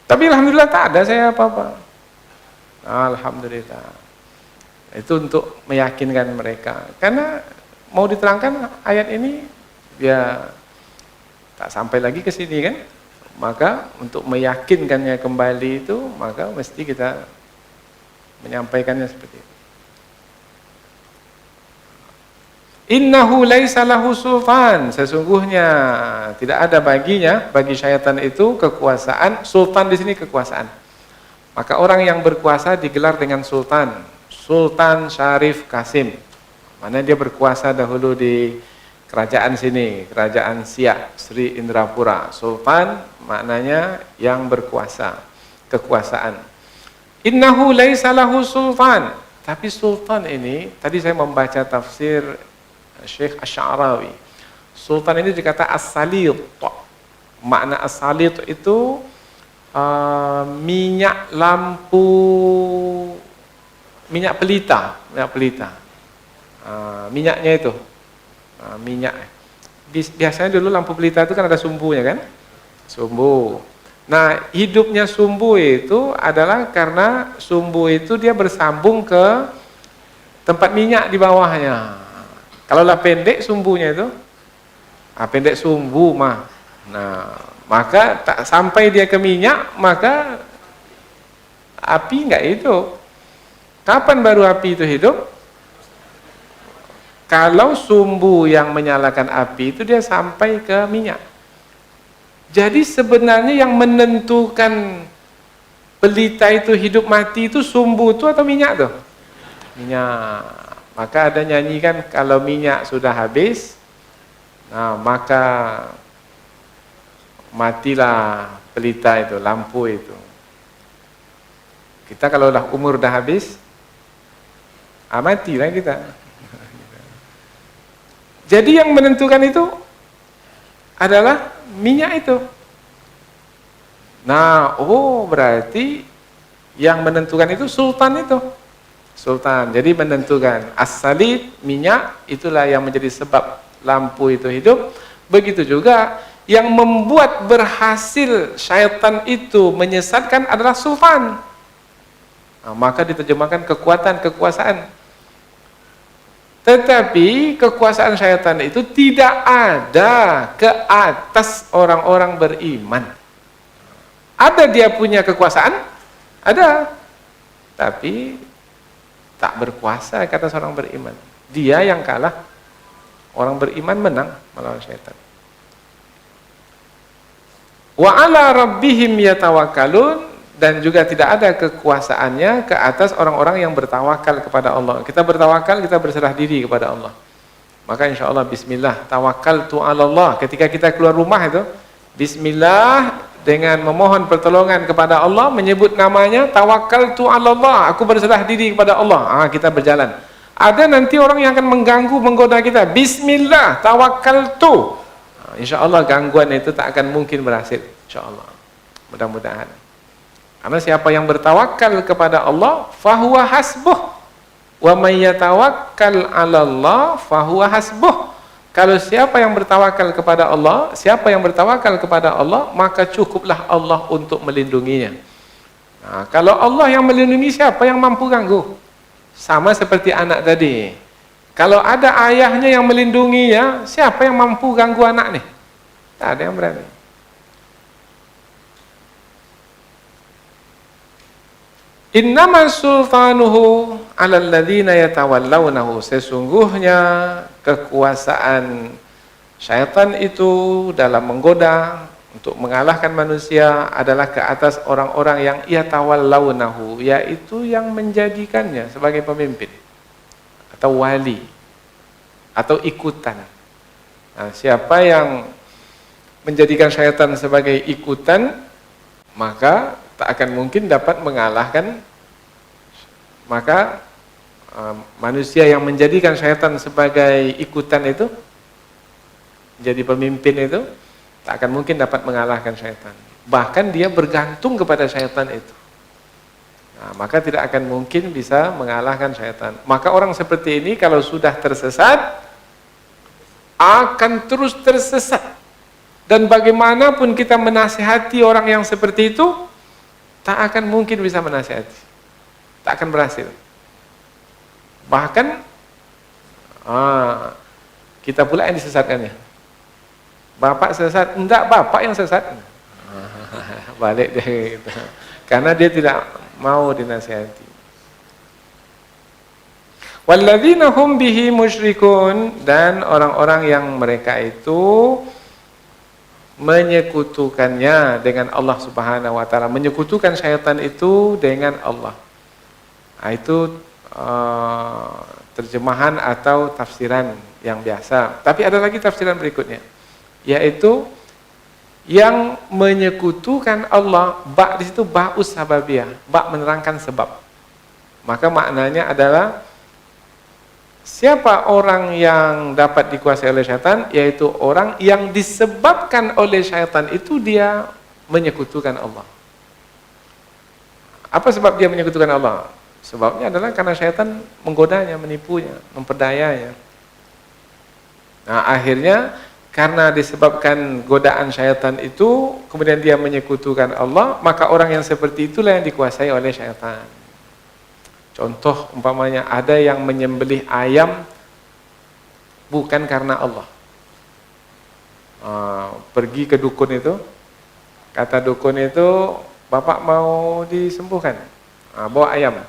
Tapi alhamdulillah tak ada saya apa-apa. Alhamdulillah. Itu untuk meyakinkan mereka. Karena mau diterangkan ayat ini, dia tak sampai lagi ke sini kan. Maka untuk meyakinkannya kembali itu, maka mesti kita menyampaikannya seperti itu. Innahu laisa lahu sultan, sesungguhnya tidak ada baginya, bagi syaitan itu kekuasaan. Sultan di sini kekuasaan. Maka orang yang berkuasa digelar dengan sultan. Sultan Syarif Kasim. Mana dia berkuasa dahulu di kerajaan sini, kerajaan Siak, Sri Indrapura. Sultan maknanya yang berkuasa, kekuasaan. Innahu laisa lahu sultan. Tapi sultan ini, tadi saya membaca tafsir Syekh Asy'arawi. Sultan ini dikata as-salit. Makna as-salit itu minyak lampu, minyak pelita, minyaknya itu, minyak. Biasanya dulu lampu pelita itu kan ada sumbunya kan, sumbu. Nah hidupnya sumbu itu adalah karena sumbu itu dia bersambung ke tempat minyak di bawahnya. Kalau lah pendek sumbunya itu, pendek sumbu mah. Nah, maka tak sampai dia ke minyak, maka api enggak hidup. Kapan baru api itu hidup? Kalau sumbu yang menyalakan api itu dia sampai ke minyak. Jadi sebenarnya yang menentukan pelita itu hidup mati itu sumbu itu atau minyak tuh? Minyak. Maka ada nyanyi kan, kalau minyak sudah habis, nah maka matilah pelita itu, lampu itu. Kita kalau dah umur dah habis, matilah kita. Jadi yang menentukan itu adalah minyak itu. Nah, berarti yang menentukan itu sultan itu. Sultan, jadi menentukan as-salit, minyak, itulah yang menjadi sebab lampu itu hidup. Begitu juga yang membuat berhasil syaitan itu menyesatkan adalah sultan. Nah, maka diterjemahkan kekuatan, kekuasaan. Tetapi kekuasaan syaitan itu tidak ada ke atas orang-orang beriman. Ada dia punya kekuasaan? Ada. Tapi tak berkuasa ke atas orang beriman. Dia yang kalah. Orang beriman menang melawan syaitan. Wa ala rabbihim yatawakkalun, dan juga tidak ada kekuasaannya ke atas orang-orang yang bertawakal kepada Allah. Kita bertawakal, kita berserah diri kepada Allah. Maka insya Allah bismillah, tawakkaltu ala Allah. Ketika kita keluar rumah itu, bismillah, dengan memohon pertolongan kepada Allah, menyebut namanya, tawakkaltu 'ala Allah, aku berserah diri kepada Allah. Kita berjalan. Ada nanti orang yang akan mengganggu, menggoda kita. Bismillah, tawakkaltu. Insyaallah gangguan itu tak akan mungkin berhasil. Insyaallah. Mudah-mudahan. Karena siapa yang bertawakal kepada Allah, fahuwa hasbuh. Wa may yatawakkal 'ala Allah, fahuwa hasbuh. Kalau siapa yang bertawakal kepada Allah, siapa yang bertawakal kepada Allah, maka cukuplah Allah untuk melindunginya. Nah, kalau Allah yang melindungi, siapa yang mampu ganggu? Sama seperti anak tadi. Kalau ada ayahnya yang melindunginya, siapa yang mampu ganggu anak nih? Tak ada yang berani. Innama sultanuhu 'alal ladzina yatawallawnahu. Sesungguhnya kekuasaan syaitan itu dalam menggoda untuk mengalahkan manusia adalah ke atas orang-orang yang yatawallawnahu, yaitu yang menjadikannya sebagai pemimpin atau wali atau ikutan. Nah, siapa yang menjadikan syaitan sebagai ikutan, maka tak akan mungkin dapat mengalahkan. Maka manusia yang menjadikan syaitan sebagai ikutan itu, jadi pemimpin itu, tak akan mungkin dapat mengalahkan syaitan. Bahkan dia bergantung kepada syaitan itu. Nah, maka tidak akan mungkin bisa mengalahkan syaitan. Maka orang seperti ini kalau sudah tersesat, akan terus tersesat. Dan bagaimanapun kita menasihati orang yang seperti itu, tak akan mungkin bisa menasihati, tak akan berhasil. Bahkan kita pula yang disesatkannya. Bapak sesat, enggak, bapak yang sesat. Balik dia gitu. Karena dia tidak mau dinasihati. Walladzina hum bihi musyrikun, dan orang-orang yang mereka itu menyekutukannya dengan Allah Subhanahu wa taala, menyekutukan syaitan itu dengan Allah. Nah, itu terjemahan atau tafsiran yang biasa. Tapi ada lagi tafsiran berikutnya, yaitu yang menyekutukan Allah. Ba di situ ba'us sababiyah, ba menerangkan sebab. Maka maknanya adalah siapa orang yang dapat dikuasai oleh syaitan, yaitu orang yang disebabkan oleh syaitan itu dia menyekutukan Allah. Apa sebab dia menyekutukan Allah? Sebabnya adalah karena syaitan menggodanya, menipunya, memperdayanya. Nah, akhirnya karena disebabkan godaan syaitan itu, kemudian dia menyekutukan Allah, maka orang yang seperti itulah yang dikuasai oleh syaitan. Contoh umpamanya ada yang menyembelih ayam bukan karena Allah. Pergi ke dukun itu, kata dukun itu, bapak mau disembuhkan, bawa ayam.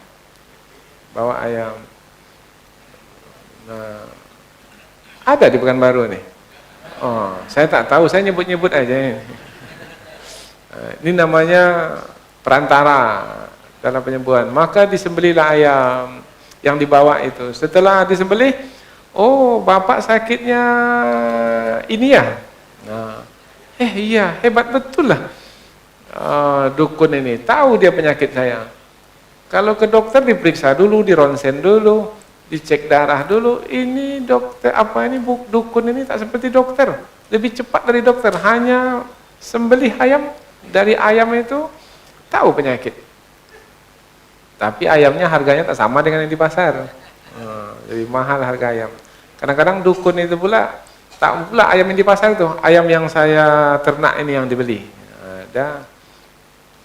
Nah, ada di Pekanbaru nih. Saya tak tahu, saya nyebut-nyebut aja ini. Ini namanya perantara dalam penyembuhan. Maka disembelihlah ayam yang dibawa itu. Setelah disembelih, oh bapak sakitnya ini ya. Nah, iya, hebat betul lah. Dukun ini tahu dia penyakit saya. Kalau ke dokter diperiksa dulu, dironsen dulu, dicek darah dulu. Ini dokter apa ini, dukun ini tak seperti dokter, lebih cepat dari dokter. Hanya sembelih ayam, dari ayam itu tahu penyakit. Tapi ayamnya harganya tak sama dengan yang di pasar. Jadi mahal harga ayam. Kadang-kadang dukun itu pula tak pula ayam yang di pasar itu, ayam yang saya ternak ini yang dibeli. Ada,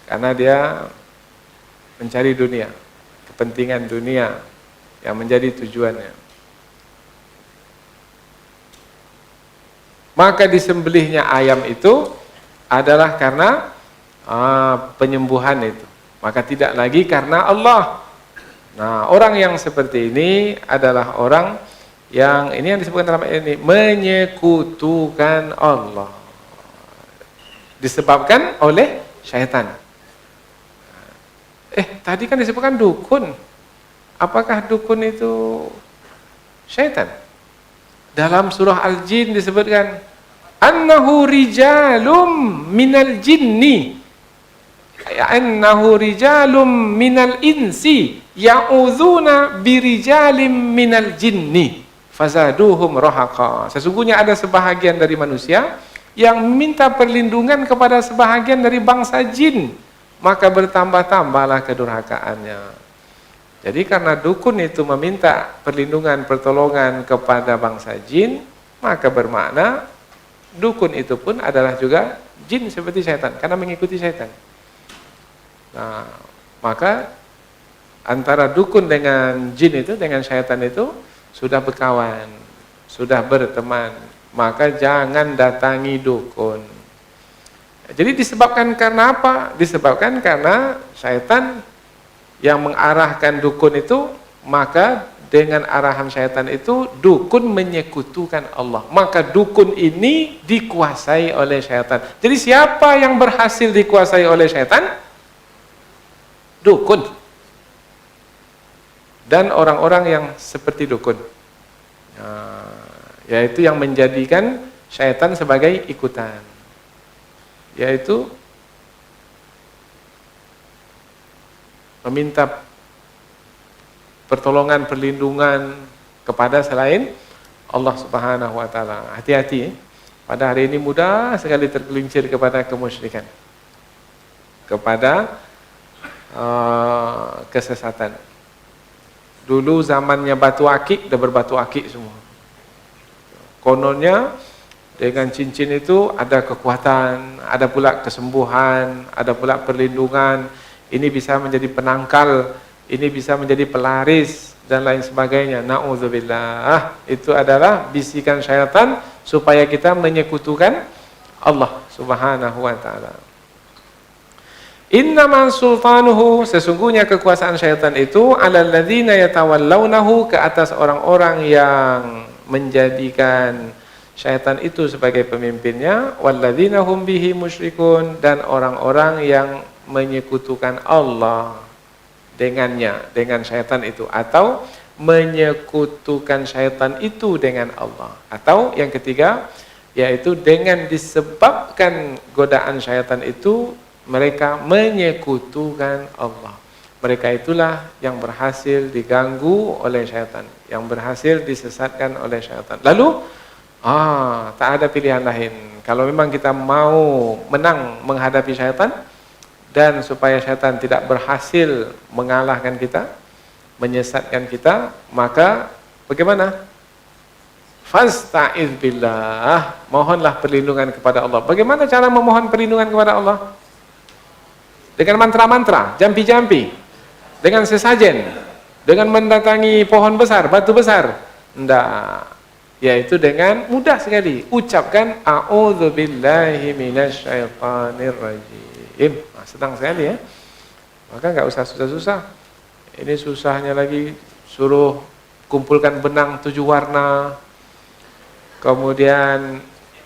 karena dia mencari dunia, kepentingan dunia yang menjadi tujuannya. Maka disembelihnya ayam itu adalah karena penyembuhan itu. Maka tidak lagi karena Allah. Nah, orang yang seperti ini adalah orang yang ini yang disebutkan dalam ayat ini, menyekutukan Allah. Disebabkan oleh syaitan. Tadi kan disebutkan dukun. Apakah dukun itu syaitan? Dalam surah Al-Jin disebutkan annahu rijalum minal jinni, annahu rijalum minal insi ya'udzuna birijalim minal jinni fazaduhum rahaqa. Sesungguhnya ada sebahagian dari manusia yang minta perlindungan kepada sebahagian dari bangsa jin, maka bertambah-tambahlah kedurhakaannya. Jadi karena dukun itu meminta perlindungan, pertolongan kepada bangsa jin, maka bermakna dukun itu pun adalah juga jin seperti syaitan, karena mengikuti syaitan. Nah, maka antara dukun dengan jin itu, dengan syaitan itu sudah berkawan, sudah berteman, maka jangan datangi dukun. Jadi disebabkan karena apa? Disebabkan karena syaitan yang mengarahkan dukun itu, maka dengan arahan syaitan itu dukun menyekutukan Allah. Maka dukun ini dikuasai oleh syaitan. Jadi siapa yang berhasil dikuasai oleh syaitan? Dukun. Dan orang-orang yang seperti dukun. Yaitu yang menjadikan syaitan sebagai ikutan. Yaitu meminta pertolongan, perlindungan kepada selain Allah Subhanahu wa taala. Hati-hati, pada hari ini mudah sekali tergelincir kepada kemusyrikan, kepada kesesatan. Dulu zamannya batu akik, udah berbatu akik semua. Kononnya dengan cincin itu ada kekuatan, ada pula kesembuhan, ada pula perlindungan. Ini bisa menjadi penangkal, ini bisa menjadi pelaris dan lain sebagainya. Na'udzubillah. Itu adalah bisikan syaitan supaya kita menyekutukan Allah Subhanahu wa taala. Innaman sultanuhu, sesungguhnya kekuasaan syaitan itu alal ladzina yatawallawnahu, ke atas orang-orang yang menjadikan syaitan itu sebagai pemimpinnya, walladzina hum bihi musyrikun, dan orang-orang yang menyekutukan Allah dengannya, dengan syaitan itu, atau menyekutukan syaitan itu dengan Allah. Atau yang ketiga, yaitu dengan disebabkan godaan syaitan itu mereka menyekutukan Allah. Mereka itulah yang berhasil diganggu oleh syaitan, yang berhasil disesatkan oleh syaitan. Lalu tak ada pilihan lain. Kalau memang kita mau menang menghadapi syaitan, dan supaya syaitan tidak berhasil mengalahkan kita, menyesatkan kita, maka bagaimana? Fasta'iz billah, mohonlah perlindungan kepada Allah. Bagaimana cara memohon perlindungan kepada Allah? Dengan mantra-mantra, jampi-jampi, dengan sesajen, dengan mendatangi pohon besar, batu besar. Tidak, yaitu dengan mudah sekali ucapkan a'udzubillahi minasyaitonirrajim. Senang sekali ya. Maka nggak usah susah-susah. Ini susahnya lagi suruh kumpulkan benang 7 warna. Kemudian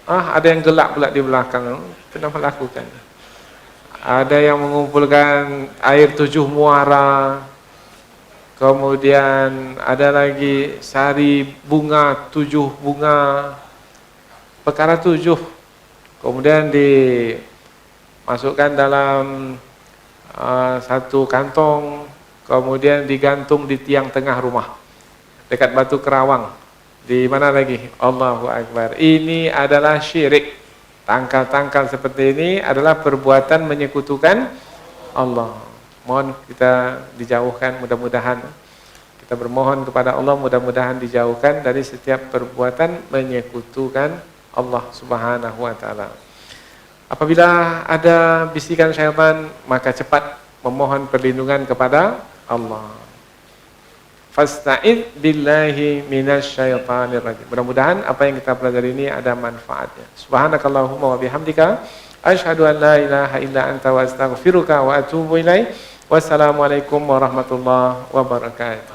ada yang gelap pula di belakang. Pernah melakukan. Ada yang mengumpulkan air 7 muara. Kemudian ada lagi sari bunga 7 bunga. Perkara 7. Kemudian dimasukkan dalam satu kantong, kemudian digantung di tiang tengah rumah dekat batu kerawang. Di mana lagi? Allahu Akbar. Ini adalah syirik. Tangkal-tangkal seperti ini adalah perbuatan menyekutukan Allah. Mohon kita dijauhkan, mudah-mudahan kita bermohon kepada Allah, mudah-mudahan dijauhkan dari setiap perbuatan menyekutukan Allah Subhanahu wa taala. Apabila ada bisikan syaitan, maka cepat memohon perlindungan kepada Allah. Fasta'id billahi minasyaitonir rajim. Mudah-mudahan apa yang kita pelajari ini ada manfaatnya. Subhanakallahumma wa bihamdika asyhadu an la ilaha illa anta wa astaghfiruka wa atubu ilaik. Wassalamualaikum warahmatullahi wabarakatuh.